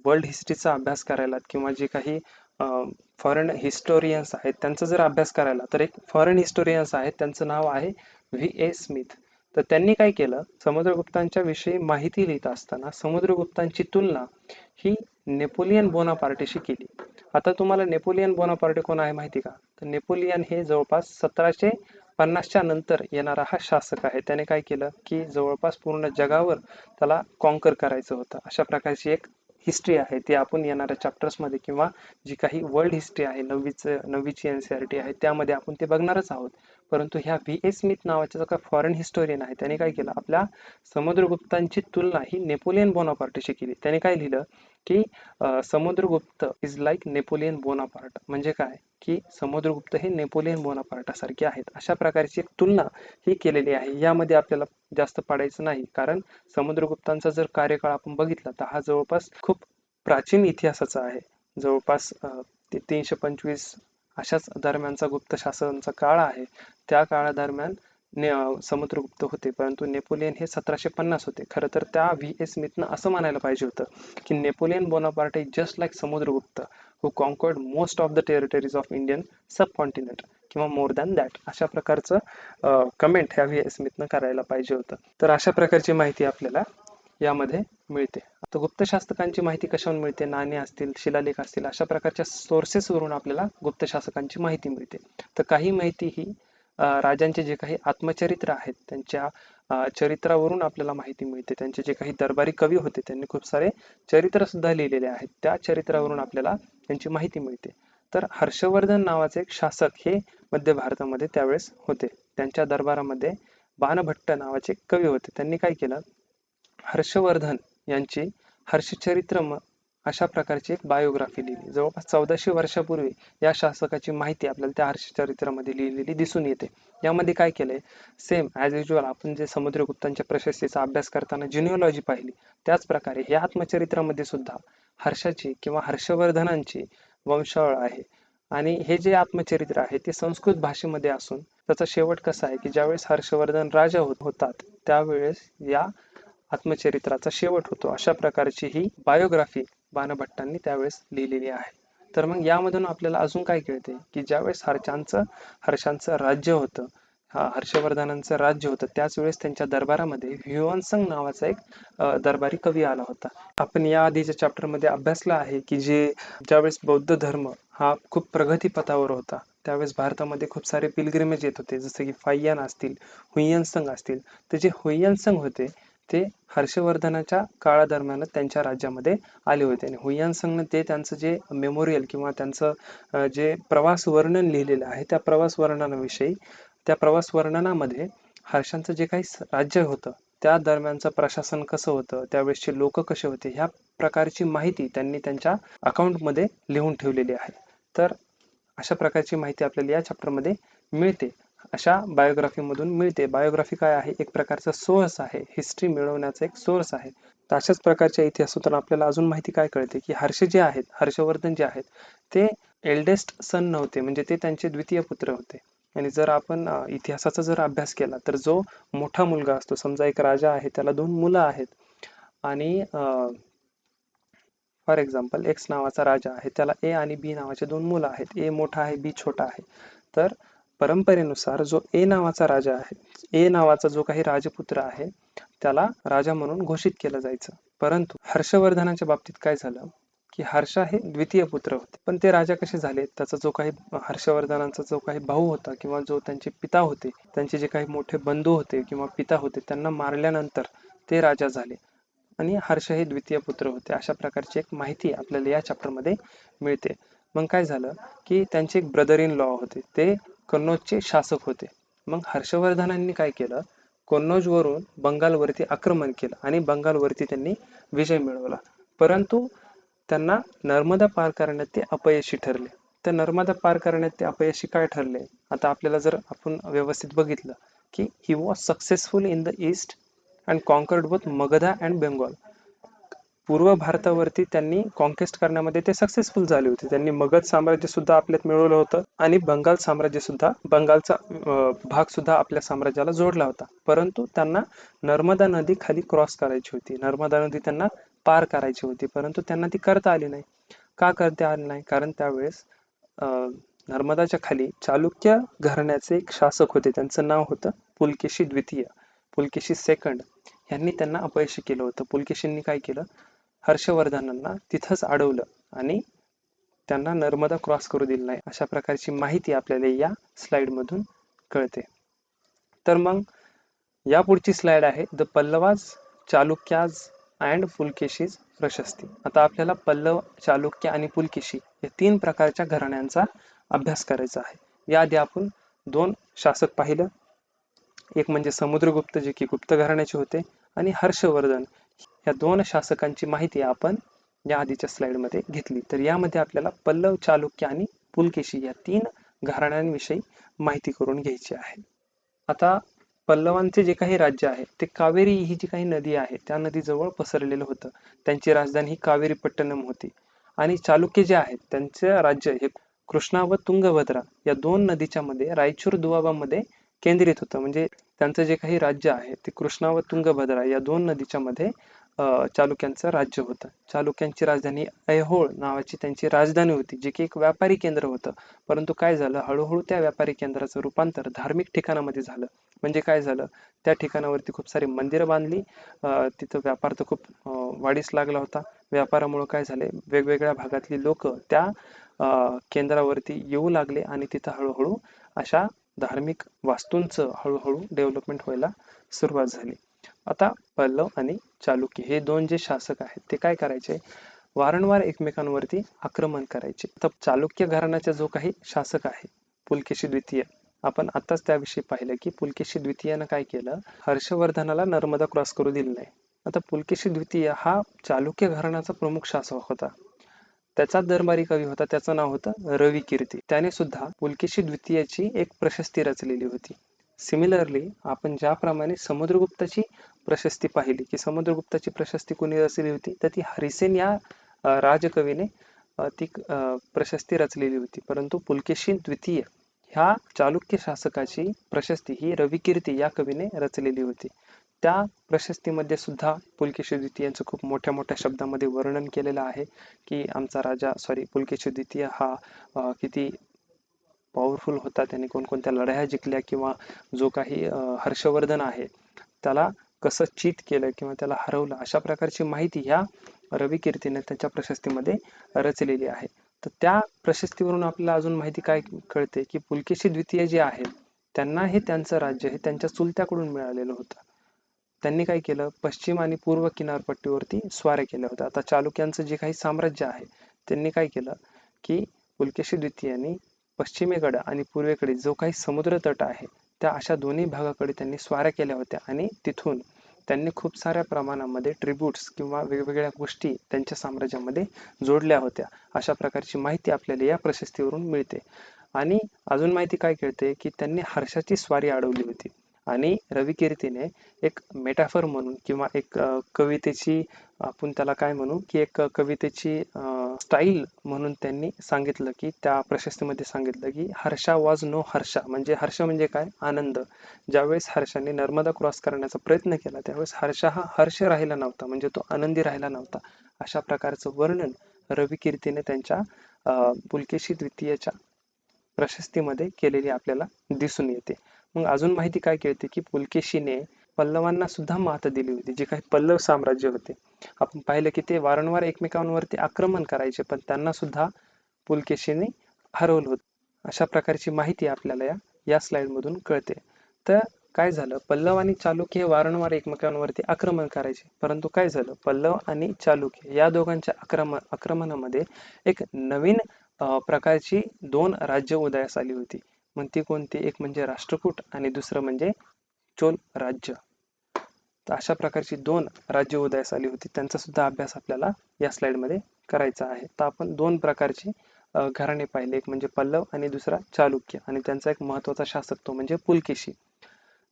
वर्ल्ड हिस्ट्रीचा अभ्यास करायला किंवा जे काही फॉरेन हिस्टोरियन्स आहेत त्यांचा जर अभ्यास करायला, तर एक फॉरेन हिस्टोरियन्स आहेत त्यांचं नाव आहे V.A. स्मिथ. तर त्यांनी काय केलं, समुद्रगुप्तांच्या विषयी माहिती लिहित असताना समुद्रगुप्तांची तुलना ही नेपोलियन बोनापार्टेशी केली. आता तुम्हाला नेपोलियन बोनापार्टे कोण आहे माहिती का, तर नेपोलियन हे जवळपास 1750च्या नंतर येणारा हा शासक आहे. त्याने काय केलं की जवळपास पूर्ण जगावर त्याला कॉन्कर करायचं होतं. अशा प्रकारची एक हिस्ट्री आहे ती आपण येणाऱ्या चॅप्टर्स मध्ये किंवा जी काही वर्ल्ड हिस्ट्री आहे नववीची NCERT आहे त्यामध्ये आपण ते बघणारच आहोत. परंतु ह्या V.A. स्मिथ नावाचा जो काही फॉरेन हिस्टोरियन आहे त्याने काय केलं, आपल्या समुद्रगुप्तांची तुलना ही नेपोलियन बोनापार्टेशी केली. त्याने काय लिहिलं की Samudragupta is like Napoleon Bonaparte. म्हणजे काय की समुद्रगुप्त हे नेपोलियन बोनापार्टासारखे आहेत, अशा प्रकारची एक तुलना ही केलेली आहे. यामध्ये आपल्याला जास्त पाडायचं नाही, कारण समुद्रगुप्तांचा जर कार्यकाळ आपण बघितला तर हा जवळपास खूप प्राचीन इतिहासाचा आहे. जवळपास 325 अशाच दरम्यानचा गुप्त शासनाचा काळ आहे. त्या काळादरम्यान समुद्रगुप्त होते, परंतु नेपोलियन हे 1750 होते. खरं तर त्या V.A. स्मिथनं असं म्हणायला पाहिजे होतं की Napoleon Bonaparte is just like Samudragupta who conquered most of the territories of Indian subcontinent किंवा मोर दॅन दॅट. अशा प्रकारचं कमेंट ह्या V.A. स्मिथनं करायला पाहिजे होतं. तर अशा प्रकारची माहिती आपल्याला यामध्ये मिळते. आता गुप्त शासकांची माहिती कशावरून मिळते, नाणी असतील, शिलालेख असतील, अशा प्रकारच्या सोर्सेस वरून आपल्याला गुप्त शासकांची माहिती मिळते. तर काही माहिती ही राजांचे जे काही आत्मचरित्र आहेत त्यांच्या चरित्रावरून आपल्याला माहिती मिळते. त्यांचे जे काही दरबारी कवी होते त्यांनी खूप सारे चरित्र सुद्धा लिहिलेले आहेत, त्या चरित्रावरून आपल्याला त्यांची माहिती मिळते. तर हर्षवर्धन नावाचे एक शासक हे मध्य भारतामध्ये त्यावेळेस होते. त्यांच्या दरबारामध्ये बाणभट्ट नावाचे कवी होते. त्यांनी काय केलं, हर्षवर्धन यांची हर्षचरित्र अशा प्रकारची एक बायोग्राफी लिहिली. जवळपास 1400 वर्षापूर्वी या शासकाची माहिती आपल्याला त्या हर्षचरित्रामध्ये लिहिलेली दिसून येते. यामध्ये काय केलंय, सेम ॲज युज्युअल आपण जे समुद्रगुप्तांच्या प्रशस्तीचा अभ्यास करताना जिनिओलॉजी पाहिली, त्याच प्रकारे या आत्मचरित्रामध्ये सुद्धा हर्षाची किंवा हर्षवर्धनांची वंशावळ आहे. आणि हे जे आत्मचरित्र आहे ते संस्कृत भाषेमध्ये असून त्याचा शेवट कसा आहे की ज्यावेळेस हर्षवर्धन राजा होतात त्यावेळेस या आत्मचरित्राचा शेवट होतो. अशा प्रकारची ही बायोग्राफी बाणभट्टांनी त्यावेळेस लिहिलेली आहे. तर मग यामधून आपल्याला अजून काय कळते की ज्यावेळेस हर्षांचं राज्य होतं, हर्षवर्धनांचं राज्य होतं, त्याच वेळेस त्यांच्या दरबारामध्ये ह्युआनसंग नावाचा एक दरबारी कवी आला होता. आपण या आधीच्या चॅप्टरमध्ये अभ्यासला आहे की ज्यावेळेस बौद्ध धर्म हा खूप प्रगतीपथावर होता त्यावेळेस भारतामध्ये खूप सारे पिलग्रिमेज येत होते, जसे की फाय्यान असतील, हुय्यनसंग असतील. तर जे हुय्यनसंग होते ते हर्षवर्धनाच्या काळादरम्यानच त्यांच्या राज्यामध्ये आले होते. आणि हुय्यनसंगने ते त्यांचं जे मेमोरियल किंवा त्यांचं जे प्रवास वर्णन लिहिलेलं आहे त्या प्रवास वर्णनाविषयी, त्या प्रवास वर्णनामध्ये हर्षांचं जे काही राज्य होतं त्या दरम्यानचं प्रशासन कसं होतं, त्यावेळेसचे लोक कसे होते, ह्या प्रकारची माहिती त्यांनी त्यांच्या अकाउंटमध्ये लिहून ठेवलेली आहे. तर अशा प्रकारची माहिती आपल्याला या चॅप्टरमध्ये मिळते. अशा बायोग्राफी मधून मिळते. बायोग्राफी काय आहे? एक प्रकारचा सोर्स आहे, हिस्ट्री मिळवण्याचा एक सोर्स आहे. तर अशाच प्रकारच्या इतिहासातून आपल्याला अजून माहिती काय कळते की हर्ष जे आहेत, हर्षवर्धन जे आहेत, ते एल्डेस्ट सन नव्हते, म्हणजे ते त्यांचे द्वितीय पुत्र होते. आणि जर आपण इतिहासाचा जर अभ्यास केला तर जो मोठा मुलगा असतो, समजा एक राजा आहे, त्याला 2 मुलं आहेत आणि फॉर एक्झाम्पल एक्स नावाचा राजा आहे, त्याला ए आणि बी नावाचे 2 मुलं आहेत. ए मोठा आहे, बी छोटा आहे. तर परंपरेनुसार जो ए नावाचा राजा आहे, ए नावाचा जो काही राजपुत्र आहे, त्याला राजा म्हणून घोषित केलं जायचं. परंतु हर्षवर्धनाच्या बाबतीत काय झालं की हर्ष हे द्वितीय पुत्र होते, पण ते राजा कसे झाले? त्याचा जो काही हर्षवर्धनांचा जो काही भाऊ होता किंवा जो त्यांचे पिता होते, त्यांचे जे काही मोठे बंधू होते किंवा पिता होते, त्यांना मारल्यानंतर ते राजा झाले आणि हर्ष हे द्वितीय पुत्र होते. अशा प्रकारची एक माहिती आपल्याला या चॅप्टर मध्ये मिळते. मग काय झालं की त्यांचे एक ब्रदर इन लॉ होते, ते कन्नौजचे शासक होते. मग हर्षवर्धनांनी काय केलं, कन्नौज वरून बंगालवरती आक्रमण केलं आणि बंगालवरती त्यांनी विजय मिळवला. परंतु त्यांना नर्मदा पार करण्यात ते अपयशी ठरले. तर नर्मदा पार करण्यात ते अपयशी काय ठरले? आता आपल्याला जर आपण व्यवस्थित बघितलं की he was successful in the east and conquered both Magadha and Bengal. पूर्व भारतावरती त्यांनी कॉन्केस्ट करण्यामध्ये ते सक्सेसफुल झाले होते. त्यांनी मगध साम्राज्य सुद्धा आपल्यात मिळवलं होतं आणि बंगाल साम्राज्य सुद्धा, बंगालचा भाग सुद्धा आपल्या साम्राज्याला जोडला होता. परंतु त्यांना नर्मदा नदी खाली क्रॉस करायची होती, नर्मदा नदी त्यांना पार करायची होती, परंतु त्यांना ती करता आली नाही. का करता आली नाही? कारण त्यावेळेस नर्मदाच्या खाली चालुक्य घराण्याचे एक शासक होते, त्यांचं नाव होतं पुलकेशी द्वितीय, पुलकेशी सेकंड. यांनी त्यांना अपयशी केलं होतं. पुलकेशींनी काय केलं, हर्षवर्धनांना तिथंच अडवलं आणि त्यांना नर्मदा क्रॉस करू दिली नाही. अशा प्रकारची माहिती आपल्याला या स्लाइड मधून कळते. तर मग या पुढची स्लाइड आहे द पल्लवाज, चालुक्याज अँड पुलकेशीज प्रशस्ती. आता आपल्याला पल्लव, चालुक्य आणि पुलकेशी या 3 प्रकारच्या घराण्यांचा अभ्यास करायचा आहे. याआधी आपण 2 शासक पाहिलं, एक म्हणजे समुद्रगुप्त जे की गुप्त घराण्याचे होते, आणि हर्षवर्धन. या 2 शासकांची माहिती आपण या आधीच्या स्लाइड मध्ये घेतली. तर यामध्ये आपल्याला पल्लव, चालुक्य आणि पुलकेशी या 3 घराण्यांविषयी माहिती करून घ्यायची आहे. आता पल्लवांचे जे काही राज्य आहे ते कावेरी ही जी काही नदी आहे त्या नदीजवळ पसरलेलं होतं. त्यांची राजधानी ही कावेरीपट्टणम होती. आणि चालुक्य जे आहेत त्यांचे राज्य हे कृष्णा व तुंगभद्रा या 2 नदीच्या मध्ये रायचूर दुआबामध्ये केंद्रित होतं. म्हणजे त्यांचं जे काही राज्य आहे ते कृष्णा व तुंगभद्रा या 2 नदीच्या मध्ये चालुक्यांचं राज्य होतं. चालुक्यांची राजधानी ऐहोळ नावाची त्यांची राजधानी होती, जी की एक व्यापारी केंद्र होतं. परंतु काय झालं, हळूहळू त्या व्यापारी केंद्राचं रूपांतर धार्मिक ठिकाणामध्ये झालं. म्हणजे काय झालं, त्या ठिकाणावरती खूप सारी मंदिरं बांधली, तिथं व्यापार तर खूप वाढीस लागला होता. व्यापारामुळे काय झाले, वेगवेगळ्या भागातली लोक त्या केंद्रावरती येऊ लागले आणि तिथं हळूहळू अशा धार्मिक वास्तूंचं हळूहळू डेव्हलपमेंट व्हायला सुरुवात झाली. आता पल्लव आणि चालुक्य हे 2 जे शासक आहेत ते काय करायचे, वारंवार एकमेकांवरती आक्रमण करायचे. तर चालुक्य घराण्याचा जो काही शासक आहे पुलकेशी द्वितीय, आपण आताच त्याविषयी पाहिलं की पुलकेशी द्वितीयानं काय केलं, हर्षवर्धनाला नर्मदा क्रॉस करू दिली नाही. आता पुलकेशी द्वितीय हा चालुक्य घराण्याचा प्रमुख शासक होता. त्याचा दरबारी कवी होता, त्याचं नाव होतं रविकीर्ती. त्याने सुद्धा पुलकेशी द्वितीयाची एक प्रशस्ती रचलेली होती. सिमिलरली आपण ज्याप्रमाणे समुद्रगुप्ताची प्रशस्ती पाहिली की समुद्रगुप्ताची प्रशस्ती कोणी रचली होती, तर ती हरिसेन या राजकवीने ती प्रशस्ती रचलेली होती. परंतु पुलकेशी द्वितीय ह्या चालुक्य शासकाची प्रशस्ती ही रविकीर्ती या कवीने रचलेली होती. त्या प्रशस्तीमध्ये सुद्धा पुलकेशी द्वितीयांचं खूप मोठ्या मोठ्या शब्दामध्ये वर्णन केलेलं आहे की आमचा राजा पुलकेशी द्वितीय हा किती पॉवरफुल होता, त्याने कोणकोणत्या लढाया जिंकल्या, किंवा जो काही हर्षवर्धन आहे त्याला कसं चीत केलं किंवा त्याला हरवलं, अशा प्रकारची माहिती ह्या रविकीर्तीने त्याच्या प्रशस्तीमध्ये रचलेली आहे. तर त्या प्रशस्तीवरून आपल्याला अजून माहिती काय कळते की पुलकेशी द्वितीय जे आहे त्यांना हे त्यांचं राज्य हे त्यांच्या चुलत्याकडून मिळालेलं होतं. त्यांनी काय केलं, पश्चिम आणि पूर्व किनारपट्टीवरती स्वाऱ्या केल्या होत्या. आता चालुक्यांचं जे काही साम्राज्य आहे त्यांनी काय केलं की पुलकेशी द्वितीयांनी पश्चिमेकडे आणि पूर्वेकडे जो काही समुद्र तट आहे त्या अशा दोन्ही भागाकडे त्यांनी स्वाऱ्या केल्या होत्या आणि तिथून त्यांनी खूप साऱ्या प्रमाणामध्ये ट्रिब्यूट्स किंवा वेगवेगळ्या गोष्टी त्यांच्या साम्राज्यामध्ये जोडल्या होत्या. अशा प्रकारची माहिती आपल्याला या प्रशस्तीवरून मिळते. आणि अजून माहिती काय कळते की त्यांनी हर्षाची स्वारी अडवली होती आणि रविकीर्तीने एक मेटाफर म्हणून किंवा एक कवितेची, आपण त्याला काय म्हणू की एक कवितेची स्टाईल म्हणून त्यांनी सांगितलं की त्या प्रशस्तीमध्ये सांगितलं की हर्षा वॉज नो हर्षा, म्हणजे हर्ष म्हणजे काय, आनंद. ज्यावेळेस हर्षाने नर्मदा क्रॉस करण्याचा प्रयत्न केला त्यावेळेस हर्षा हा हर्ष राहिला नव्हता, म्हणजे तो आनंदी राहिला नव्हता. अशा प्रकारचं वर्णन रविकीर्तीने त्यांच्या पुलकेशी द्वितीयच्या प्रशस्तीमध्ये केलेली आपल्याला दिसून येते. मग अजून माहिती काय कळते की पुलकेशीने पल्लवांना सुद्धा मात दिली होती. जे काही पल्लव साम्राज्य होते, आपण पाहिलं की ते वारंवार एकमेकांवरती आक्रमण करायचे, पण त्यांना सुद्धा पुलकेशीने हरवलं होतं. अशा प्रकारची माहिती आपल्याला या स्लाइड मधून कळते. तर काय झालं, पल्लव आणि चालुक्य हे वारंवार एकमेकांवरती आक्रमण करायचे, परंतु काय झालं, पल्लव आणि चालुक्य या दोघांच्या आक्रमणामध्ये एक नवीन प्रकारची दोन राज्य उदयास आली होती. मग ती कोणती, एक म्हणजे राष्ट्रकूट आणि दुसरं म्हणजे चोल राज्य. तर अशा प्रकारची दोन राज्य उदयास आली होती, त्यांचा सुद्धा अभ्यास आपल्याला या स्लाइड मध्ये करायचा आहे. तर आपण दोन प्रकारची घराणे पाहिले, एक म्हणजे पल्लव आणि दुसरा चालुक्य, आणि त्यांचा एक महत्वाचा शासक तो म्हणजे पुलकेशी.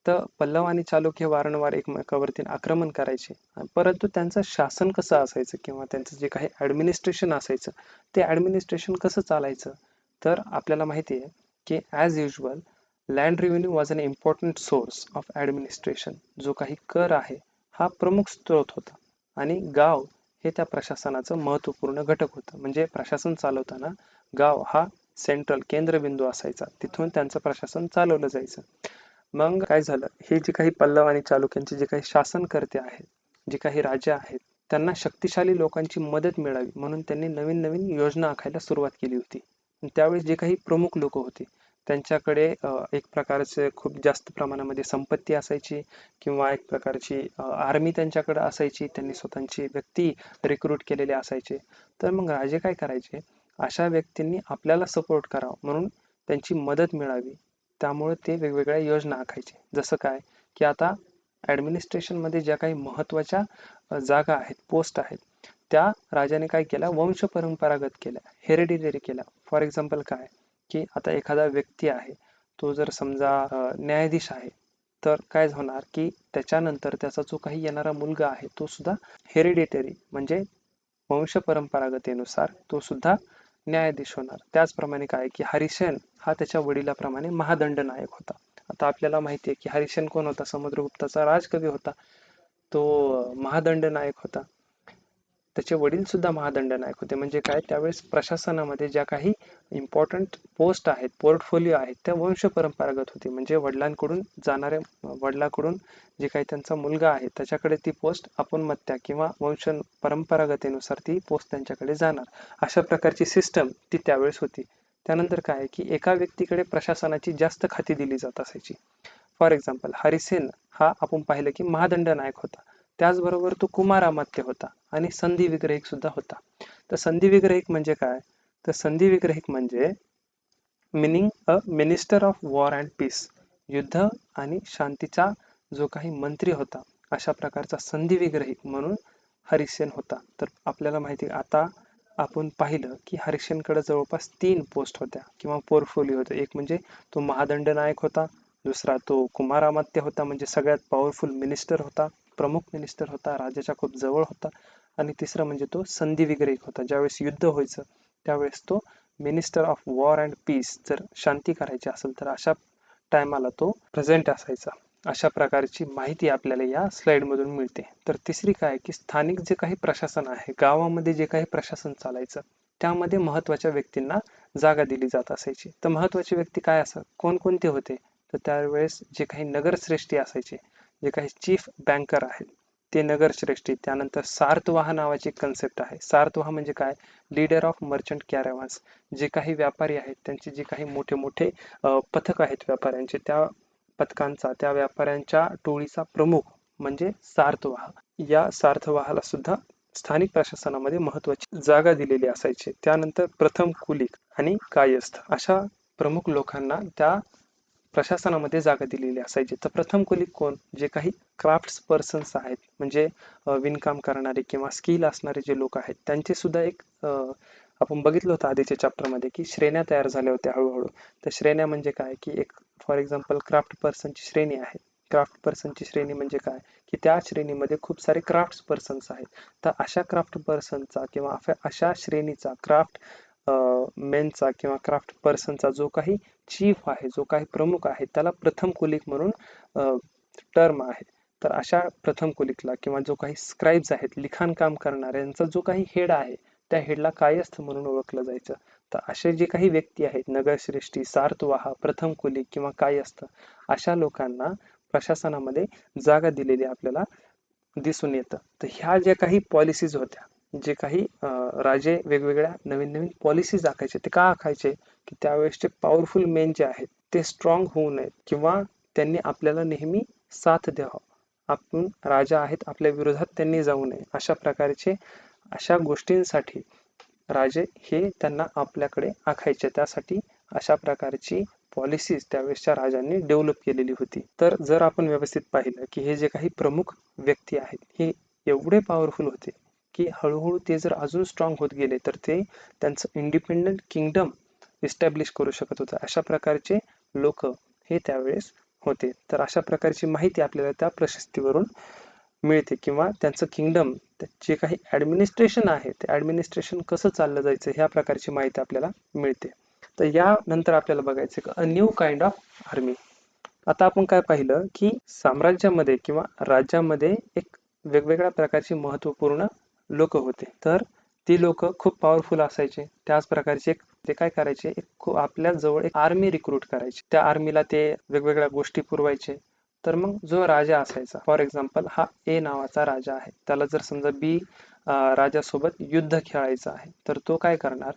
तर पल्लव आणि चालुक्य वारंवार एकमेकावरती आक्रमण करायचे, परंतु त्यांचं शासन कसं असायचं किंवा त्यांचं जे काही ऍडमिनिस्ट्रेशन असायचं ते ऍडमिनिस्ट्रेशन कसं चालायचं, तर आपल्याला माहिती आहे की as usual land revenue was an important source of administration. जो काही कर आहे हा प्रमुख स्त्रोत होता आणि गाव हे त्या प्रशासनाचं महत्वपूर्ण घटक होतं. म्हणजे प्रशासन चालवताना गाव हा सेंट्रल केंद्रबिंदू असायचा, तिथून त्यांचं प्रशासन चालवलं जायचं. मग काय झालं, हे जे काही पल्लव आणि चालुक्यांचे जे काही शासनकर्ते आहेत, जे काही राजे आहेत, त्यांना शक्तिशाली लोकांची मदत मिळावी म्हणून त्यांनी नवीन नवीन योजना आखायला सुरुवात केली होती. त्यावेळेस जे काही प्रमुख लोक होते त्यांच्याकडे एक प्रकारचे खूप जास्त प्रमाणामध्ये संपत्ती असायची किंवा एक प्रकारची आर्मी त्यांच्याकडे असायची, त्यांनी स्वतःची व्यक्ती रिक्रूट केलेले असायचे. तर मग राजे काय करायचे, अशा व्यक्तींनी आपल्याला सपोर्ट करावा म्हणून त्यांची मदत मिळावी, त्यामुळे ते वेगवेगळ्या योजना आखायचे. जसं काय की आता ऍडमिनिस्ट्रेशन मध्ये ज्या काही महत्वाच्या जागा आहेत, पोस्ट आहेत, त्या राजाने काय केल्या, वंश परंपरागत केल्या, हेरिडिटरी केल्या. फॉर एक्झाम्पल काय की आता एखादा व्यक्ती आहे, तो जर समजा न्यायाधीश आहे, तर काय होणार की त्याच्यानंतर त्याचा जो काही येणारा मुलगा आहे तो सुद्धा हेरिडिटरी म्हणजे वंश परंपरागतेनुसार तो सुद्धा न्यायाधीश होणार. त्याचप्रमाणे काय की हरिसेन हा त्याच्या वडिलाप्रमाणे महादंड नायक होता. आता आपल्याला माहिती आहे की हरिसेन कोण होता, समुद्रगुप्ताचा राजकवी होता, तो महादंड नायक होता. त्याचे वडील सुद्धा महादंड नायक होते. म्हणजे काय, त्यावेळेस प्रशासनामध्ये ज्या काही इम्पॉर्टंट पोस्ट आहेत, पोर्टफोलिओ आहेत, त्या वंश परंपरागत होती. म्हणजे वडिलांकडून जाणाऱ्या, वडिलांकडून जे काही त्यांचा मुलगा आहे त्याच्याकडे ती पोस्ट अपनमत्या किंवा वंश परंपरागतेनुसार ती पोस्ट त्यांच्याकडे जाणार. अशा प्रकारची सिस्टम ती त्यावेळेस होती. त्यानंतर काय की एका व्यक्तीकडे प्रशासनाची जास्त खाती दिली जात असायची. फॉर एक्झाम्पल हरिसेन हा आपण पाहिलं की महादंड नायक होता, त्याचबरोबर तो कुमार अमात्य होता आणि संधी विग्रहिक सुद्धा होता. तर संधी विग्रहिक म्हणजे काय, तर संधी विग्रहिक म्हणजे meaning a minister of war and peace, युद्ध आणि शांतीचा जो काही मंत्री होता, अशा प्रकारचा संधी विग्रहिक म्हणून हरिसेन होता. तर आपल्याला माहिती, आता आपण पाहिलं की हरिसेनकडे जवळपास 3 पोस्ट होत्या किंवा पोर्टफोलिओ होते. एक म्हणजे तो महादंड नायक होता, दुसरा तो कुमार अमात्य होता म्हणजे सगळ्यात पॉवरफुल मिनिस्टर होता, प्रमुख मिनिस्टर होता, राजाच्या खूप जवळ होता, आणि तिसरा म्हणजे तो संधी विग्रहिक होता. ज्यावेळेस युद्ध व्हायचं त्यावेळेस तो minister of war and peace, जर शांती करायची असेल तर अशा टायमाला तो प्रेझेंट असायचा. अशा प्रकारची माहिती आपल्याला या स्लाइड मधून मिळते. तर तिसरी काय की स्थानिक जे काही प्रशासन आहे, गावामध्ये जे काही प्रशासन चालायचं, त्यामध्ये महत्वाच्या व्यक्तींना जागा दिली जात असायची. तर महत्वाचे व्यक्ती काय असत, कोणकोणते होते, तर त्यावेळेस जे काही नगरश्रेष्ठी असायचे, जे काही चीफ बँकर आहेत ते नगरश्रेष्ठी. त्यानंतर सार्तवाह नावाची कन्सेप्ट आहे. सार्तवाह म्हणजे काय, लीडर ऑफ मर्चंट कॅरावान्स. जे काही व्यापारी आहेत त्यांचे जे काही मोठे मोठे पथक आहेत व्यापाऱ्यांचे, त्या पथकांचा, त्या व्यापाऱ्यांच्या टोळीचा प्रमुख म्हणजे सार्तवाह. या सार्तवाहाला सुद्धा स्थानिक प्रशासनामध्ये महत्वाची जागा दिलेली असायची. त्यानंतर प्रथम कुलिक आणि कायस्थ अशा प्रमुख लोकांना त्या प्रशासनामध्ये जागा दिलेली असायची. तर प्रथम कुलिक कोण, जे काही क्राफ्ट्स पर्सन्स आहेत, म्हणजे विणकाम करणारे किंवा स्किल असणारे जे लोक आहेत, त्यांचे सुद्धा एक आपण बघितलं होतं आधीच्या चॅप्टर मध्ये की श्रेण्या तयार झाल्या होत्या हळूहळू. तर श्रेण्या म्हणजे काय की एक फॉर एक्झाम्पल क्राफ्ट पर्सनची श्रेणी आहे. क्राफ्ट पर्सनची श्रेणी म्हणजे काय की त्या श्रेणीमध्ये खूप सारे क्राफ्ट पर्सन्स आहेत. तर अशा क्राफ्ट पर्सनचा किंवा अशा श्रेणीचा क्राफ्ट मेनचा किंवा क्राफ्ट पर्सनचा जो काही चीफ आहे, जो काही प्रमुख आहे, त्याला प्रथम कुलीक म्हणून टर्म आहे. तर अशा प्रथम कुलीकला किंवा जो काही स्क्राइब्स आहेत, लिखाण काम करणाऱ्यांचा जो काही हेड आहे, त्या हेडला कायस्थ म्हणून ओळखलं जायचं. तर असे जे काही व्यक्ती आहेत, नगरश्रेष्ठी, सार्तवाहा, प्रथम कुलीक किंवा कायस्थ, अशा लोकांना प्रशासनामध्ये जागा दिलेली आपल्याला दिसून येतं. तर ह्या ज्या काही पॉलिसीज होत्या, जे काही राजे वेगवेगळ्या नवीन नवीन पॉलिसीज आखायचे, ते का आखायचे की त्यावेळेसचे पॉवरफुल मेन जे आहेत ते स्ट्रॉंग होऊ नयेत किंवा त्यांनी आपल्याला नेहमी साथ द्यावा. आपण राजा आहेत, आपल्या विरोधात त्यांनी जाऊ नये. अशा गोष्टींसाठी राजे हे त्यांना आपल्याकडे आखायचे. त्यासाठी अशा प्रकारची पॉलिसीज त्यावेळेसच्या राजांनी डेव्हलप केलेली होती. तर जर आपण व्यवस्थित पाहिलं की हे जे काही प्रमुख व्यक्ती आहेत हे एवढे पॉवरफुल होते की हळूहळू ते जर अजून स्ट्रॉंग होत गेले तर ते त्यांचं इंडिपेंडंट किंगडम इस्टॅब्लिश करू शकत होतं. अशा प्रकारचे लोक हे त्यावेळेस होते. तर अशा प्रकारची माहिती आपल्याला त्या प्रशस्तीवरून मिळते किंवा त्यांचं किंगडम जे काही ऍडमिनिस्ट्रेशन आहे ते ऍडमिनिस्ट्रेशन कसं चाललं जायचं ह्या प्रकारची माहिती आपल्याला मिळते. तर यानंतर आपल्याला बघायचं a new kind of army. आता आपण काय पाहिलं की साम्राज्यामध्ये किंवा राज्यामध्ये एक वेगवेगळ्या प्रकारची महत्वपूर्ण लोक होते. तर ती लोक खूप पॉवरफुल असायचे. त्याच प्रकारचे ते काय करायचे, आपल्या जवळ एक आर्मी रिक्रूट करायचे. त्या आर्मीला ते वेगवेगळ्या गोष्टी पुरवायचे. तर मग जो राजा असायचा, फॉर एक्झाम्पल हा ए नावाचा राजा आहे, त्याला जर समजा बी राजासोबत युद्ध खेळायचं आहे, तर तो काय करणार,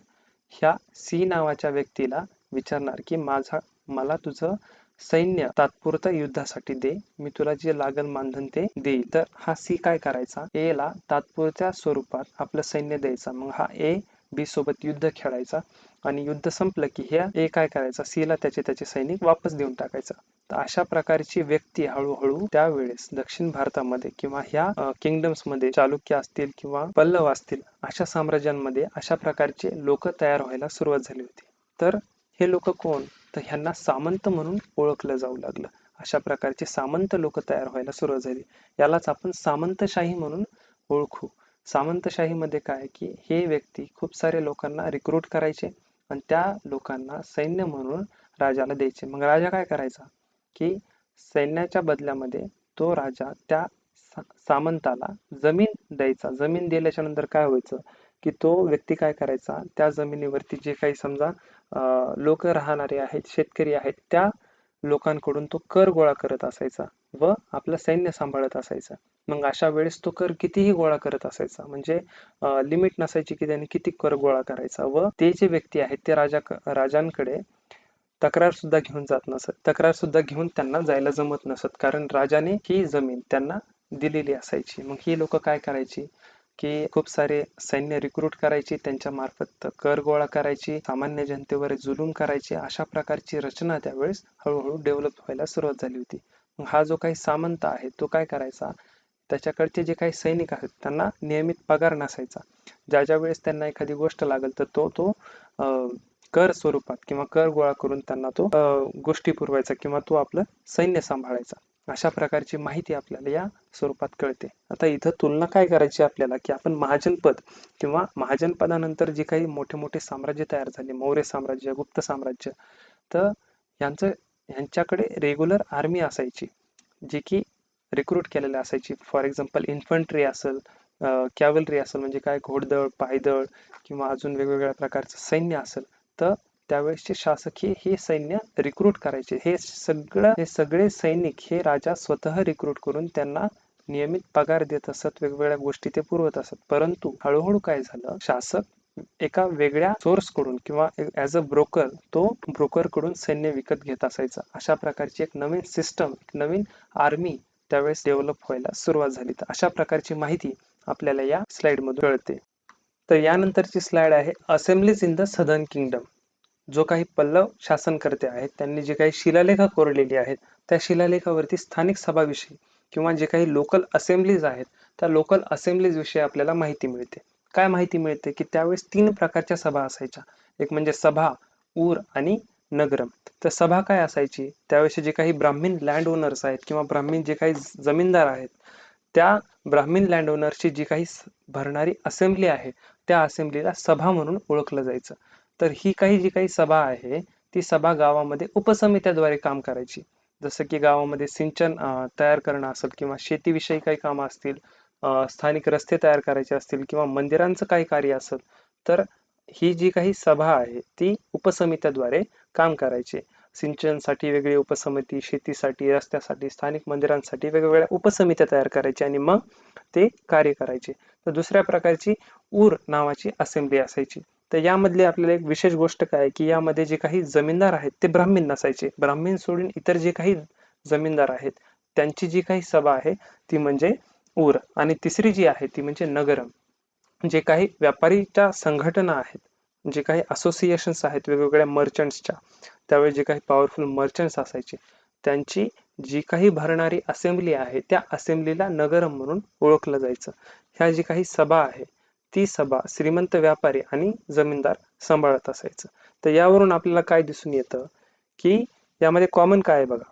ह्या सी नावाच्या व्यक्तीला विचारणार की मला तुझं सैन्य तात्पुरतं युद्धासाठी दे, मी तुला जे लागल मानधन ते देईल. तर हा सी काय करायचा, ए ला तात्पुरत्या स्वरूपात आपलं सैन्य द्यायचा. मग हा ए बी सोबत युद्ध खेळायचा आणि युद्ध संपलं की ह्या ए काय करायचा, सी ला त्याचे सैनिक वापस देऊन टाकायचा. तर अशा प्रकारची व्यक्ती हळूहळू त्यावेळेस दक्षिण भारतामध्ये किंवा ह्या किंगडम्स मध्ये, चालुक्य असतील किंवा पल्लव असतील, अशा साम्राज्यांमध्ये अशा प्रकारचे लोक तयार व्हायला सुरुवात झाली होती. तर हे लोक कोण, तर ह्यांना सामंत म्हणून ओळखलं जाऊ लागलं. अशा प्रकारचे सामंत लोक तयार व्हायला सुरुवात झाली. यालाच आपण सामंतशाही म्हणून ओळखू. सामंतशाहीमध्ये काय की हे व्यक्ती खूप सारे लोकांना रिक्रूट करायचे आणि त्या लोकांना सैन्य म्हणून राजाला द्यायचे. मग राजा काय करायचा की सैन्याच्या बदल्यामध्ये तो राजा त्या सामंताला जमीन द्यायचा. जमीन दिल्याच्या नंतर काय व्हायचं की तो व्यक्ती काय करायचा, त्या जमिनीवरती जे काही समजा लोक राहणारे आहेत, शेतकरी आहेत, त्या लोकांकडून तो कर गोळा करत असायचा व आपलं सैन्य सांभाळत असायचा. मग अशा वेळेस तो कर कितीही गोळा करत असायचा, म्हणजे लिमिट नसायची की त्याने किती कर गोळा करायचा. व ते जे व्यक्ती आहेत ते राजांकडे तक्रार सुद्धा घेऊन जात नसत, तक्रार सुद्धा घेऊन त्यांना जायला जमत नसत, कारण राजाने ही जमीन त्यांना दिलेली असायची. मग ही लोक काय करायची की खूप सारे सैन्य रिक्रूट करायची, त्यांच्या मार्फत कर गोळा करायची, सामान्य जनतेवर जुलूम करायची. अशा प्रकारची रचना त्यावेळेस हळूहळू डेव्हलप व्हायला सुरुवात झाली होती. मग हा जो काही सामंत आहे तो काय करायचा, त्याच्याकडचे जे काही सैनिक आहेत त्यांना नियमित पगार नसायचा. ज्या वेळेस त्यांना एखादी गोष्ट लागेल तर तो कर स्वरूपात किंवा कर गोळा करून त्यांना तो गोष्टी पुरवायचा किंवा तो आपलं सैन्य सांभाळायचा. अशा प्रकारची माहिती आपल्याला या स्वरूपात कळते. आता इथं तुलना काय करायची आपल्याला की आपण महाजनपद किंवा महाजनपदानंतर जे काही मोठे मोठे साम्राज्य तयार झाले, मौर्य साम्राज्य, गुप्त साम्राज्य, तर यांच्याकडे रेग्युलर आर्मी असायची जी की रिक्रूट केलेली असायची. फॉर एक्झाम्पल इन्फंट्री असेल, कॅव्हलरी असेल, म्हणजे काय घोडदळ, पायदळ किंवा अजून वेगवेगळ्या प्रकारचं सैन्य असेल, तर त्यावेळेसचे शासक हे सैन्य रिक्रूट करायचे. हे सगळे सैनिक हे राजा स्वतः रिक्रूट करून त्यांना नियमित पगार देत असत, वेगवेगळ्या गोष्टी ते पुरवत असत. परंतु हळूहळू काय झालं, शासक एका वेगळ्या सोर्स कडून किंवा ऍज अ ब्रोकर, तो ब्रोकर कडून सैन्य विकत घेत असायचा. अशा प्रकारची एक नवीन सिस्टम, नवीन आर्मी त्यावेळेस डेव्हलप व्हायला सुरुवात झाली. तर अशा प्रकारची माहिती आपल्याला या स्लाइड मधून कळते. तर यानंतरची स्लाइड आहे assemblies in the southern kingdom. जो काही पल्लव शासनकर्ते आहेत त्यांनी जे काही शिलालेख कोरलेली आहेत, त्या शिलालेखावरती स्थानिक सभाविषयी किंवा जे काही लोकल असेंब्लीज आहेत त्या लोकल असेंब्लीज विषयी आपल्याला माहिती मिळते. काय माहिती मिळते की त्यावेळेस 3 प्रकारच्या सभा असायच्या. एक म्हणजे सभा, ऊर आणि नगरम. तर सभा काय असायची, त्यावेळेस जे काही ब्राह्मीण लँड ओनर्स आहेत किंवा ब्राह्मीण जे काही जमीनदार आहेत, त्या ब्राह्मीण लँड ओनरची जी काही भरणारी असेंब्ली आहे, त्या असेंब्लीला सभा म्हणून ओळखलं जायचं. तर ही जी काही सभा आहे, ती सभा गावामध्ये उपसमित्याद्वारे काम करायची. जसं की गावामध्ये सिंचन तयार करणं असेल किंवा शेतीविषयी काही कामं असतील, स्थानिक रस्ते तयार करायचे असतील किंवा मंदिरांचं काही कार्य असेल, तर ही जी काही सभा आहे ती उपसमित्याद्वारे काम करायची. सिंचनसाठी वेगळी उपसमिती, शेतीसाठी, रस्त्यासाठी, स्थानिक मंदिरांसाठी वेगवेगळ्या उपसमित्या तयार करायची आणि मग ते कार्य करायचे. तर दुसऱ्या प्रकारची ऊर नावाची असेंब्ली असायची. तर यामधली आपल्याला एक विशेष गोष्ट काय आहे की यामध्ये जे काही जमीनदार आहेत ते ब्राह्मण नसायचे. ब्राह्मण सोडून इतर जे काही जमीनदार आहेत त्यांची जी काही सभा आहे ती म्हणजे ऊर आणि तिसरी जी आहे ती म्हणजे नगरम. जे काही व्यापारीच्या संघटना आहेत, जे काही असोसिएशन्स आहेत वेगवेगळ्या मर्चंट्सच्या, त्यावेळी जे काही पॉवरफुल मर्चंट्स असायचे त्यांची जी काही भरणारी असेंब्ली आहे त्या असेंब्लीला नगरम म्हणून ओळखलं जायचं. ह्या जी काही सभा आहे ती सभा श्रीमंत व्यापारी आणि जमीनदार सांभाळत असायचं. तर यावरून आपल्याला काय दिसून येतं की यामध्ये कॉमन काय आहे बघा,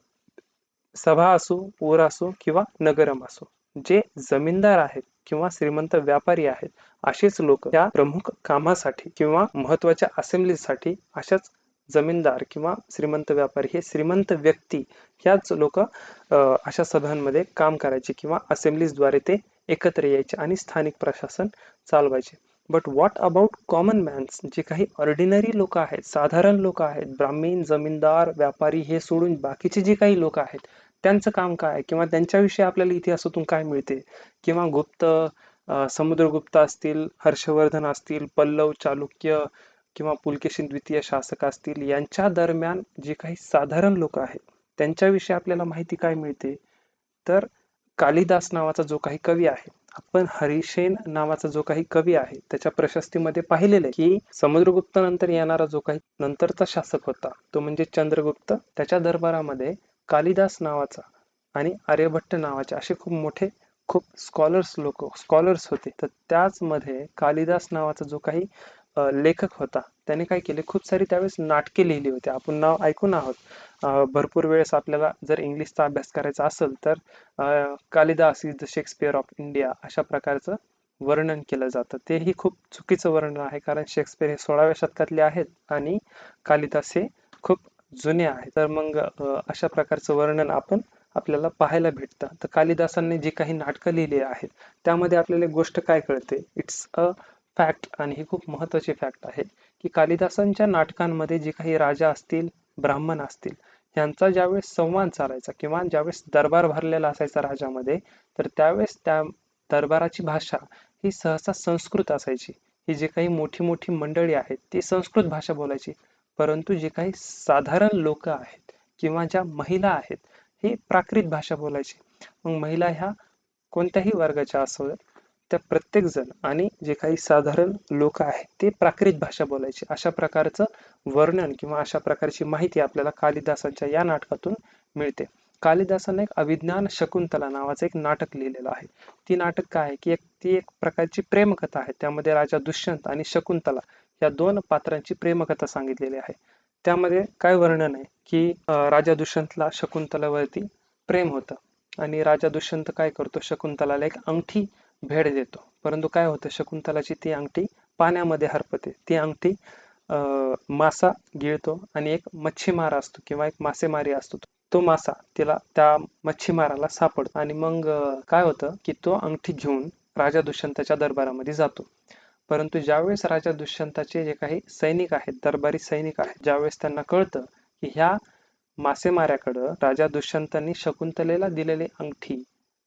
सभा असो, ऊर असो किंवा नगरम असो, जे जमीनदार आहेत किंवा श्रीमंत व्यापारी आहेत असेच लोक त्या प्रमुख कामासाठी किंवा महत्वाच्या असेंब्लीसाठी अशाच जमीनदार किंवा श्रीमंत व्यापारी हे श्रीमंत व्यक्ती ह्याच लोक अशा सभांमध्ये काम करायचे किंवा असेंब्लीजद्वारे ते एकत्र यायचे आणि स्थानिक प्रशासन चालवायचे. But what about common man's, जे काही ऑर्डिनरी लोक आहेत, साधारण लोक आहेत, ब्राह्मण, जमीनदार, व्यापारी हे सोडून बाकीचे जे काही लोक आहेत त्यांचं काम काय किंवा त्यांच्याविषयी आपल्याला इतिहासातून काय मिळते किंवा गुप्त, समुद्रगुप्त असतील, हर्षवर्धन असतील, पल्लव, चालुक्य किंवा पुलकेशीन द्वितीय शासक असतील, यांच्या दरम्यान जे काही साधारण लोक आहेत त्यांच्याविषयी आपल्याला माहिती काय मिळते, तर कालिदास नावाचा जो काही कवी आहे, आपण हरिसेन नावाचा जो काही कवी आहे त्याच्या प्रशस्तीमध्ये पाहिलेलं आहे की समुद्रगुप्त नंतर येणारा जो काही नंतरचा शासक होता तो म्हणजे चंद्रगुप्त, त्याच्या दरबारामध्ये कालिदास नावाचा आणि आर्यभट्ट नावाचे असे खूप मोठे स्कॉलर्स होते. तर त्याच मध्ये कालिदास नावाचा जो काही लेखक होता त्याने काय केले, खूप सारी त्यावेळेस नाटके लिहिली होती. आपण नाव ऐकून आहोत. भरपूर वेळेस आपल्याला जर इंग्लिशचा अभ्यास करायचा असेल तर Kalidas is the Shakespeare of India अशा प्रकारचं वर्णन केलं जातं. तेही खूप चुकीचं वर्णन आहे, कारण शेक्सपियर हे 16व्या शतकातले आहेत आणि कालिदास हे खूप जुने आहे. तर मग अशा प्रकारचं वर्णन आपल्याला पाहायला भेटतं. तर कालिदासांनी जी काही नाटकं लिहिली आहेत त्यामध्ये आपल्याला एक गोष्ट काय कळते, इट्स अ फॅक्ट, आणि ही खूप महत्वाची फॅक्ट आहे की कालिदासांच्या नाटकांमध्ये जे काही राजा असतील, ब्राह्मण असतील, यांचा ज्यावेळेस संवाद चालायचा किंवा ज्यावेळेस दरबार भरलेला असायचा राजामध्ये, तर त्यावेळेस त्या दरबाराची भाषा ही सहसा संस्कृत असायची. ही जी काही मोठी मोठी मंडळी आहेत ती संस्कृत भाषा बोलायची, परंतु जे काही साधारण लोक आहेत किंवा ज्या महिला आहेत ही प्राकृत भाषा बोलायची. मग महिला ह्या कोणत्याही वर्गाच्या असो, त्या प्रत्येक जण आणि जे काही साधारण लोक आहेत ते प्राकृत भाषा बोलायचे. अशा प्रकारचं वर्णन किंवा अशा प्रकारची माहिती आपल्याला कालिदासांच्या या नाटकातून मिळते. कालिदासाने एक अभिज्ञान शकुंतला नावाचं एक नाटक लिहिलेलं आहे. ती नाटक काय आहे की ती एक प्रकारची प्रेमकथा आहे. त्यामध्ये राजा दुष्यंत आणि शकुंतला या दोन पात्रांची प्रेमकथा सांगितलेली आहे. त्यामध्ये काय वर्णन आहे की राजा दुष्यंतला शकुंतलावरती प्रेम होतं आणि राजा दुष्यंत काय करतो, शकुंतलाला एक अंगठी भेट देतो. परंतु काय होतं, शकुंतलाची ती अंगठी पाण्यामध्ये हरपते. ती अंगठी मासा गिळतो आणि एक मच्छीमार असतो किंवा एक मासेमारी असतो, तो मासा त्या मच्छीमाराला सापडतो आणि मग काय होतं की तो अंगठी घेऊन राजा दुष्यंताच्या दरबारामध्ये जातो. परंतु ज्यावेळेस राजा दुष्यंताचे जे काही सैनिक आहेत, दरबारी सैनिक आहेत, ज्यावेळेस त्यांना कळतं की ह्या मासेमाऱ्याकडं राजा दुष्यंतांनी शकुंतलेला दिलेली अंगठी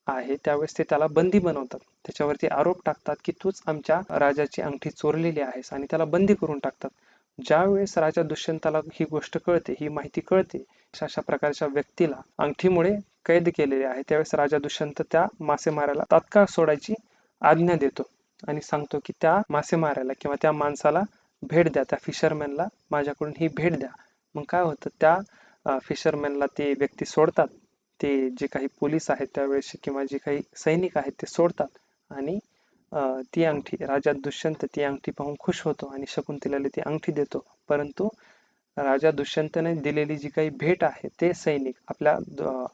आहे, त्यावेळेस ते त्याला बंदी बनवतात. त्याच्यावरती आरोप टाकतात की तूच आमच्या राजाची अंगठी चोरलेली आहेस आणि त्याला बंदी करून टाकतात. ज्यावेळेस राजा दुष्यंताला ही गोष्ट कळते, ही माहिती कळते, अशा प्रकारच्या व्यक्तीला अंगठीमुळे कैद केलेले आहे, त्यावेळेस राजा दुष्यंत त्या मासेमाऱ्याला तात्काळ सोडायची आज्ञा देतो आणि सांगतो की त्या मासेमाऱ्याला किंवा त्या माणसाला भेट द्या, त्या फिशरमॅनला माझ्याकडून ही भेट द्या. मग काय होतं, त्या फिशरमॅनला ते व्यक्ती सोडतात. ते जे काही पोलीस आहेत त्यावेळेस किंवा जे काही सैनिक आहेत ते सोडतात आणि ती अंगठी, राजा दुष्यंत ती अंगठी पाहून खुश होतो आणि शकुंतलेला ती अंगठी देतो. परंतु राजा दुष्यंतने दिलेली जी काही भेट आहे ते सैनिक आपल्या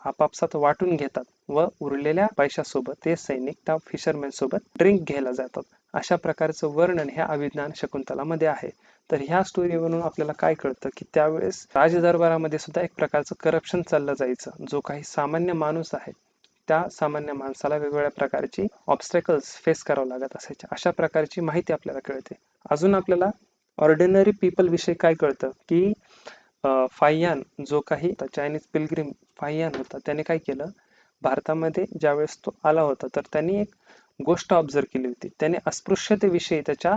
आपापसात वाटून घेतात व उरलेल्या पैशासोबत ते सैनिक त्या फिशरमॅन सोबत ड्रिंक घ्यायला जातात. अशा प्रकारचं वर्णन ह्या अभिज्ञान शकुंतलामध्ये आहे. तर ह्या स्टोरीवरून आपल्याला काय कळतं की त्यावेळेस राजदरबारामध्ये सुद्धा एक प्रकारचं करप्शन चाललं जायचं. जो काही सामान्य माणूस आहे त्या सामान्य माणसाला वेगवेगळ्या प्रकारची ऑब्स्टॅकल्स फेस करावं लागत असायचे. अशा प्रकारची माहिती आपल्याला कळते. अजून आपल्याला ऑर्डिनरी पीपल विषयी काय कळतं की फाययान जो काही चायनीज पिलग्रिम फाययान होता त्याने काय केलं, भारतामध्ये ज्यावेळेस तो आला होता तर त्यांनी एक गोष्ट ऑब्झर्व केली होती. त्याने अस्पृश्यतेविषयी त्याच्या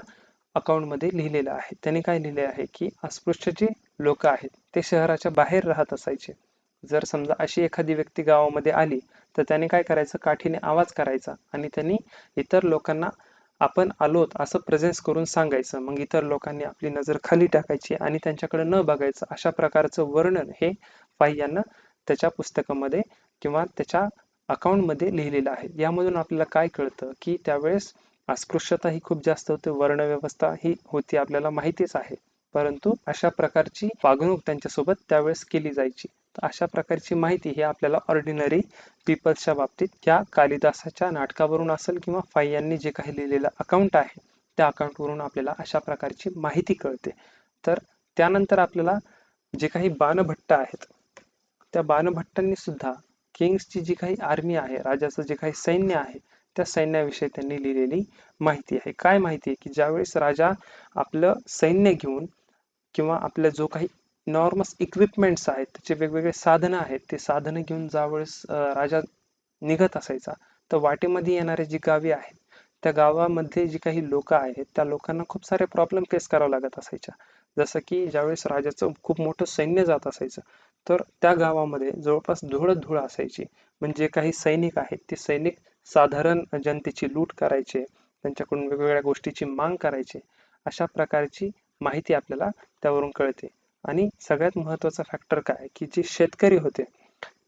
अकाउंटमध्ये लिहिलेलं आहे. त्याने काय लिहिले आहे की अस्पृश्य जे लोक आहेत ते शहराच्या बाहेर राहत असायचे. जर समजा अशी एखादी व्यक्ती गावामध्ये आली तर त्याने काय करायचं, काठीने आवाज करायचा आणि त्यांनी इतर लोकांना आपण आलोत असं प्रेझेन्स करून सांगायचं. मग इतर लोकांनी आपली नजर खाली टाकायची आणि त्यांच्याकडे न बघायचं. अशा प्रकारचं वर्णन हे फाययानं त्याच्या पुस्तकामध्ये किंवा त्याच्या अकाउंटमध्ये लिहिलेलं आहे. यामधून आपल्याला काय कळतं की त्यावेळेस अस्पृश्यता ही खूप जास्त होती, वर्णव्यवस्था ही होती, आपल्याला माहितीच आहे. परंतु अशा प्रकारची वागणूक त्यांच्यासोबत त्यावेळेस केली जायची. तर अशा प्रकारची माहिती ही आपल्याला ऑर्डिनरी पीपल्सच्या बाबतीत या कालिदासाच्या नाटकावरून असेल किंवा फाययांनी जे काही लिहिलेलं अकाउंट आहे त्या अकाउंटवरून आपल्याला अशा प्रकारची माहिती कळते. तर त्यानंतर आपल्याला जे काही बाणभट्ट आहेत त्या बाणभट्टांनी सुद्धा किंग्सची जी काही आर्मी आहे, राजाचं जे काही सैन्य आहे त्या सैन्याविषयी त्यांनी लिहिलेली माहिती आहे. काय माहिती आहे की ज्यावेळेस राजा आपलं सैन्य घेऊन किंवा आपल्या जो काही नॉर्मस इक्विपमेंट्स आहेत त्याचे वेगवेगळे साधनं आहेत ते साधनं घेऊन ज्यावेळेस राजा निघत असायचा तर वाटेमध्ये येणारे जी गावे आहेत त्या गावामध्ये जी काही लोक आहेत त्या लोकांना खूप सारे प्रॉब्लेम फेस करावं लागत असायच्या. जसं की ज्यावेळेस राजाचं खूप मोठं सैन्य जात असायचं तर त्या गावामध्ये जवळपास धुळच असायची. म्हणजे काही सैनिक आहेत ते सैनिक साधारण जनतेची लूट करायचे, त्यांच्याकडून वेगवेगळ्या गोष्टीची मांग करायचे. अशा प्रकारची माहिती आपल्याला त्यावरून कळते. आणि सगळ्यात महत्वाचा फॅक्टर काय की जे शेतकरी होते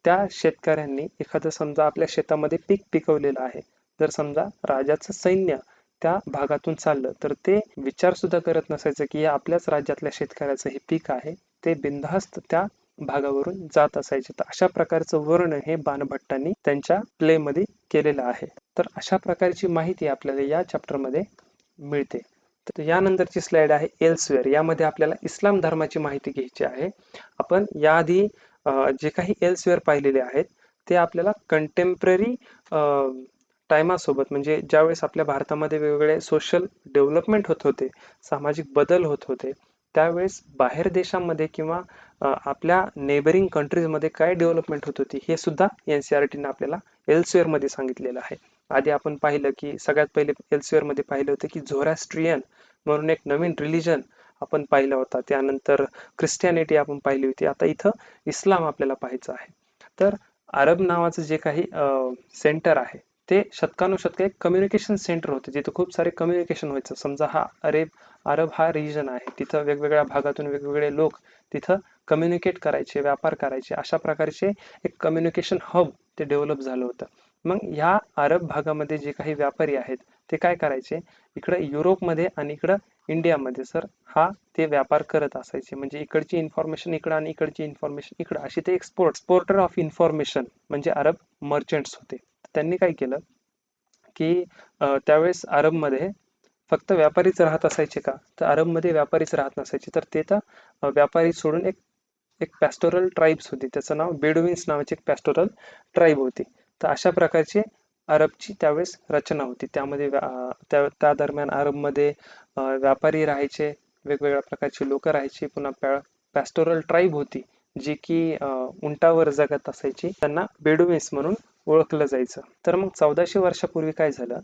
त्या शेतकऱ्यांनी एखादं समजा आपल्या शेतामध्ये पीक पिकवलेलं आहे, जर समजा राजाचं सैन्य त्या भागातून चाललं तर ते विचार सुद्धा करत नसायचं की आपल्याच राज्यातल्या शेतकऱ्याचं हे पीक आहे, ते बिनधास्त त्या भागावरून जात असायचे. तर अशा प्रकारचं वर्णन हे बाणभट्टांनी त्यांच्या प्ले मध्ये केलेलं आहे. तर अशा प्रकारची माहिती आपल्याला या चॅप्टर मध्ये मिळते. तर यानंतरची स्लाइड आहे एल्सवेअर. यामध्ये आपल्याला इस्लाम धर्माची माहिती घ्यायची आहे. आपण याआधी जे काही एल्सवेअर पाहिलेले आहेत ते आपल्याला कंटेम्पररी टायमासोबत म्हणजे ज्यावेळेस आपल्या भारतामध्ये वेगवेगळे सोशल डेव्हलपमेंट होत होते, सामाजिक बदल होत होते, त्यावेळेस बाहेर देशामध्ये किंवा आपल्या नेबरिंग कंट्रीजमध्ये काय डेव्हलपमेंट होत होती हे सुद्धा एनसीईआरटीने आपल्याला एल्सवेअर मध्ये सांगितलेलं आहे. आधी आपण पाहिलं की सगळ्यात पहिले एल्सवेअर मध्ये पाहिलं होतं की झोरास्ट्रियन म्हणून एक नवीन रिलिजन आपण पाहिला होता. त्यानंतर ख्रिश्चियानिटी आपण पाहिली होती. आता इथं इस्लाम आपल्याला पाहायचं आहे. तर अरब नावाचं जे काही सेंटर आहे ते शतकानुशतके एक कम्युनिकेशन सेंटर होते जिथे खूप सारे कम्युनिकेशन व्हायचं. समजा हा अरब हा रिजन आहे, तिथं वेगवेगळ्या भागातून वेगवेगळे लोक तिथं कम्युनिकेट करायचे, व्यापार करायचे. अशा प्रकारचे एक कम्युनिकेशन हब ते डेव्हलप झालं होतं. मग ह्या अरब भागामध्ये जे काही व्यापारी आहेत ते काय करायचे, इकडे युरोपमध्ये आणि इकडं इंडियामध्ये सर हा ते व्यापार करत असायचे. म्हणजे इकडची इन्फॉर्मेशन इकडं आणि इकडची इन्फॉर्मेशन इकडं अशी ते एक्सपोर्टर ऑफ इन्फॉर्मेशन म्हणजे अरब मर्चंट्स होते. त्यांनी काय केलं की त्यावेळेस अरबमध्ये फक्त व्यापारीच राहत असायचे का, तर अरबमध्ये व्यापारीच राहत नसायचे. तर ते तर व्यापारी सोडून एक एक पॅस्टोरल ट्राईब्स होती, त्याचं नाव बेडुइन्स नावाची एक पॅस्टोरल ट्राईब होती. तर अशा प्रकारची अरबची त्यावेळेस रचना होती. त्यामध्ये त्या दरम्यान अरबमध्ये व्यापारी राहायचे, वेगवेगळ्या प्रकारची लोक राहायची. पुन्हा पॅस्टोरल ट्राईब होती जी की उंटावर जगत असायची, त्यांना बेडुइन्स म्हणून ओळखलं जायचं. तर मग 1400 वर्षापूर्वी काय झालं,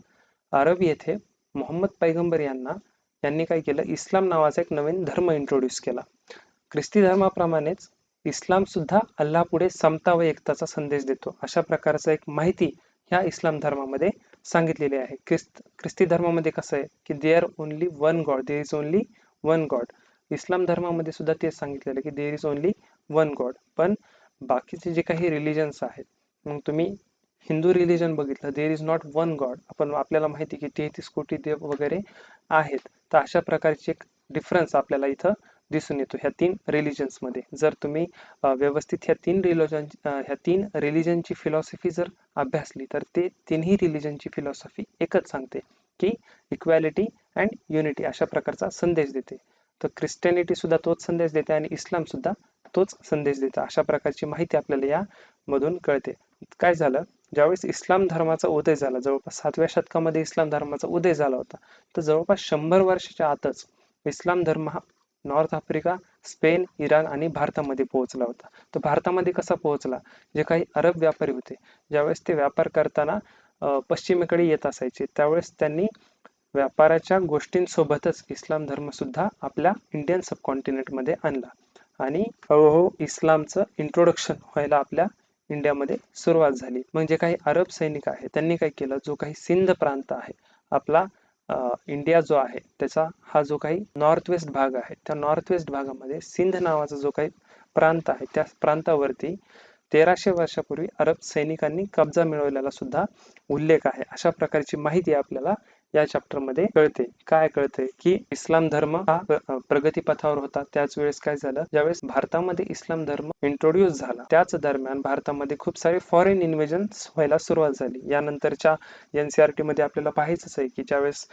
अरब येथे मोहम्मद पैगंबर यांनी काय केलं, इस्लाम नावाचा एक नवीन धर्म इंट्रोड्यूस केला. ख्रिस्ती धर्माप्रमाणेच इस्लाम सुद्धा अल्लाह पुढे समता व एकताचा संदेश देतो. अशा प्रकारचा एक माहिती ह्या इस्लाम धर्मामध्ये सांगितलेली आहे. ख्रिस्ती धर्मामध्ये कसं आहे की there only one God, there is only one God. Islam धर्मामध्ये सुद्धा तेच सांगितलेलं की there is only one God. पण बाकीचे जे काही रिलिजन्स आहेत, मग तुम्ही हिंदू रिलिजन बघितलं, there is not one God, आपण आपल्याला माहिती की 33 कोटी देव वगैरे आहेत. तर अशा प्रकारची एक डिफरन्स आपल्याला इथं दिसून येतो ह्या 3 रिलिजन्स मध्ये. जर तुम्ही व्यवस्थित ह्या तीन रिलिजनची फिलॉसॉफी जर अभ्यासली तर ते तिन्ही रिलिजनची फिलॉसॉफी एकच सांगते की इक्वॅलिटी अँड युनिटी अशा प्रकारचा संदेश देते. तर ख्रिश्चॅनिटी सुद्धा तोच संदेश देते आणि इस्लाम सुद्धा तोच संदेश देते. अशा प्रकारची माहिती आपल्याला या मधून कळते. काय झालं, ज्यावेळेस इस्लाम धर्माचा उदय झाला, जवळपास 7व्या शतकामध्ये इस्लाम धर्माचा उदय झाला होता, तर जवळपास 100 वर्षाच्या आतच इस्लाम धर्म हा नॉर्थ आफ्रिका, स्पेन, इराण आणि भारतामध्ये पोहोचला होता. तर भारतामध्ये कसा पोहोचला, जे काही अरब व्यापारी होते, ज्यावेळेस ते व्यापार करताना पश्चिमेकडे येत असायचे, त्यावेळेस त्यांनी व्यापाराच्या गोष्टींसोबतच इस्लाम धर्म सुद्धा आपल्या इंडियन सबकॉन्टिनेंटमध्ये आणला आणि हळूहळू इस्लामचं इंट्रोडक्शन व्हायला आपल्या इंडियामध्ये सुरुवात झाली. मग जे काही अरब सैनिक आहे त्यांनी काय केलं, जो काही सिंध प्रांत आहे आपला, इंडिया जो आहे त्याचा हा जो काही नॉर्थ वेस्ट भाग आहे, त्या नॉर्थ वेस्ट भागामध्ये सिंध नावाचा जो काही प्रांत आहे, त्या प्रांतावरती 1300 वर्षापूर्वी अरब सैनिकांनी कब्जा मिळवलेला सुद्धा उल्लेख आहे. अशा प्रकारची माहिती आपल्याला या चॅप्टर मध्ये कळते. काय कळते की इस्लाम धर्म हा प्रगतीपथावर होता. त्याच वेळेस काय झालं, ज्यावेळेस भारतामध्ये इस्लाम धर्म इंट्रोड्यूस झाला त्याच दरम्यान भारतामध्ये खूप सारे फॉरेन इन्व्हेजन्स व्हायला सुरुवात झाली. यानंतरच्या NCERT मध्ये आपल्याला पाहायचंच आहे की ज्यावेळेस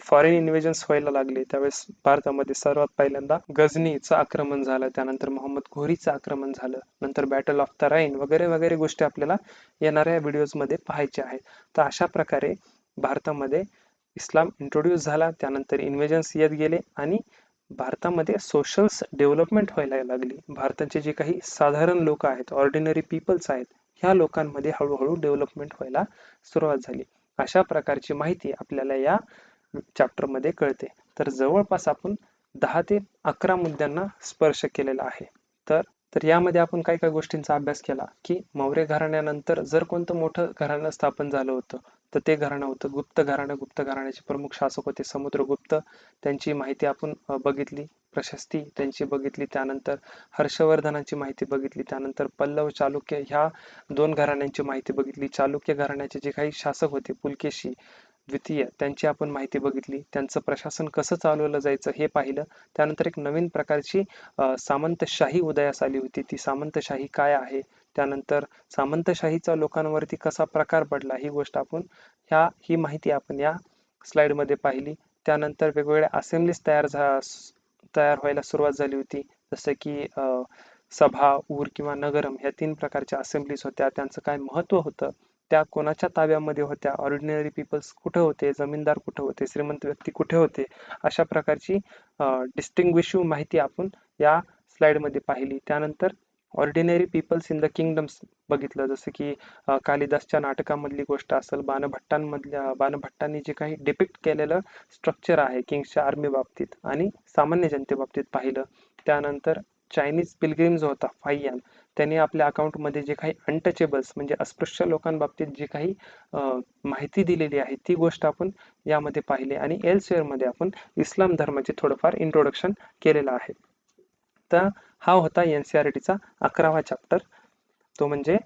फॉरेन इन्व्हेजन्स व्हायला लागले त्यावेळेस भारतामध्ये सर्वात पहिल्यांदा गझनीचं आक्रमण झालं, त्यानंतर मोहम्मद घोरीचं आक्रमण झालं, नंतर बॅटल ऑफ तराईन वगैरे वगैरे गोष्टी आपल्याला येणाऱ्या व्हिडिओज मध्ये पाहायच्या आहेत. तर अशा प्रकारे भारतामध्ये इस्लाम इंट्रोड्यूस झाला, त्यानंतर इन्व्हेजन्स येत गेले आणि भारतामध्ये सोशल डेव्हलपमेंट व्हायला लागली. भारताचे जे काही साधारण लोक आहेत, ऑर्डिनरी पीपल्स आहेत, ह्या लोकांमध्ये हळूहळू डेव्हलपमेंट व्हायला सुरुवात झाली. अशा प्रकारची माहिती आपल्याला या चॅप्टर मध्ये कळते. तर जवळपास आपण 10 ते 11 मुद्द्यांना स्पर्श केलेला आहे. तर यामध्ये आपण काय काय गोष्टींचा अभ्यास केला की मौर्य घराण्यानंतर जर कोणतं मोठं घराणं स्थापन झालं होतं तर ते घराणं होतं गुप्त घराणं. गुप्त घराण्याचे प्रमुख शासक होते समुद्रगुप्त, त्यांची माहिती आपण बघितली, प्रशस्ती त्यांची बघितली, त्यानंतर हर्षवर्धनाची माहिती बघितली, त्यानंतर पल्लव चालुक्य ह्या 2 घराण्यांची माहिती बघितली. चालुक्य घराण्याचे जे काही शासक होते पुलकेशी द्वितीय, त्यांची आपण माहिती बघितली, त्यांचं प्रशासन कसं चालवलं जायचं हे पाहिलं. त्यानंतर एक नवीन प्रकारची सामंतशाही उदयास आली होती, ती सामंतशाही काय आहे, त्यानंतर सामंतशाहीचा लोकांवरती कसा प्रकार पडला, ही गोष्ट आपण ही माहिती आपण या स्लाइड मध्ये पाहिली. त्यानंतर वेगवेगळ्या असेंब्लीज तयार व्हायला सुरुवात झाली होती, जसं की सभा, ऊर किंवा नगरम ह्या 3 प्रकारच्या असेंब्लीज होत्या. त्यांचं काय महत्व होतं, त्या कोणाच्या ताब्यामध्ये होत्या, ऑर्डिनरी पीपल्स कुठे होते, जमीनदार कुठे होते, श्रीमंत व्यक्ती कुठे होते, अशा प्रकारची डिस्टिंग्विशिंग माहिती आपण या स्लाइड मध्ये पाहिली. त्यानंतर ordinary peoples in the kingdoms बघितलं, जसं की कालिदासच्या नाटकामधली गोष्ट असेल, बाणभट्टांनी जे काही डिपिक्ट केलेलं स्ट्रक्चर आहे किंग्सच्या आर्मी बाबतीत आणि सामान्य जनतेबाबतीत पाहिलं. त्यानंतर चायनीज पिलग्रिम जो होता फाययान, त्यांनी आपल्या अकाउंटमध्ये जे काही अनटचेबल्स म्हणजे अस्पृश्य लोकांबाबतीत जी काही माहिती दिलेली आहे ती गोष्ट आपण यामध्ये पाहिली आणि एल्सवेअर मध्ये आपण इस्लाम धर्माचे थोडंफार इंट्रोडक्शन केलेलं आहे. तर हा होता NCERTचा 11वा चॅप्टर, तो म्हणजे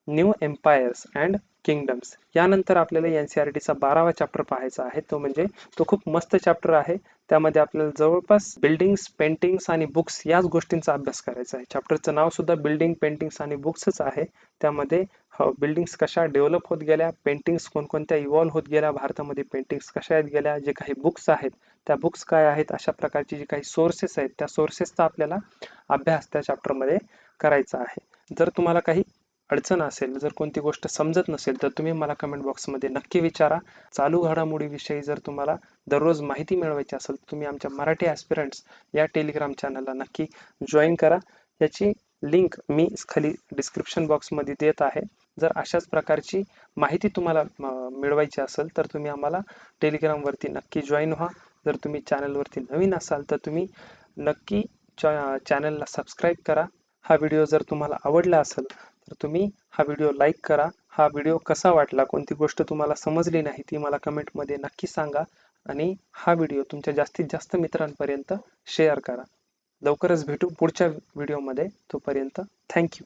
न्यू एम्पायर्स अँड किंगडम्स. यानंतर आपल्याला NCERTचा 12वा चॅप्टर पाहायचा आहे, तो म्हणजे तो खूप मस्त चॅप्टर आहे. त्यामध्ये आपल्याला जवळपास बिल्डिंग्स, पेंटिंग्स आणि बुक्स याच गोष्टींचा अभ्यास करायचा आहे. चॅप्टरचं नाव सुद्धा बिल्डिंग, पेंटिंग्स आणि बुक्सच आहे. त्यामध्ये बिल्डिंग्स कशा डेव्हलप होत गेल्या, पेंटिंग्स कोणकोणत्या इव्हॉल्व्ह होत गेल्या, भारतामध्ये पेंटिंग्स कशा येत गेल्या, जे काही बुक्स आहेत त्या बुक्स काय आहेत, अशा प्रकारची जी काही सोर्सेस आहेत त्या सोर्सेसचा आपल्याला अभ्यास त्या चॅप्टरमध्ये करायचा आहे. जर तुम्हाला काही अडचण असेल, जर कोणती गोष्ट समजत नसेल तर तुम्ही मला कमेंट बॉक्समध्ये नक्की विचारा. चालू घडामोडीविषयी जर तुम्हाला दररोज माहिती मिळवायची असेल तर तुम्ही आमच्या मराठी ॲस्पिरंट्स या टेलिग्राम चॅनलला नक्की जॉईन करा. याची लिंक मी खाली डिस्क्रिप्शन बॉक्समध्ये देत आहे. जर अशाच प्रकारची माहिती तुम्हाला मिळवायची असेल तर तुम्ही आम्हाला टेलिग्रामवरती नक्की जॉईन व्हा. जर तुम्ही चॅनलवरती नवीन असाल तर तुम्ही नक्की चॅनलला सबस्क्राईब करा. हा व्हिडिओ जर तुम्हाला आवडला असेल तर तुम्ही हा व्हिडिओ लाईक करा. हा व्हिडिओ कसा वाटला, कोणती गोष्ट तुम्हाला समजली नाही ती मला कमेंटमध्ये नक्की सांगा आणि हा व्हिडिओ तुमच्या जास्तीत जास्त मित्रांपर्यंत शेअर करा. लवकरच भेटू पुढच्या व्हिडिओमध्ये. तोपर्यंत थँक्यू.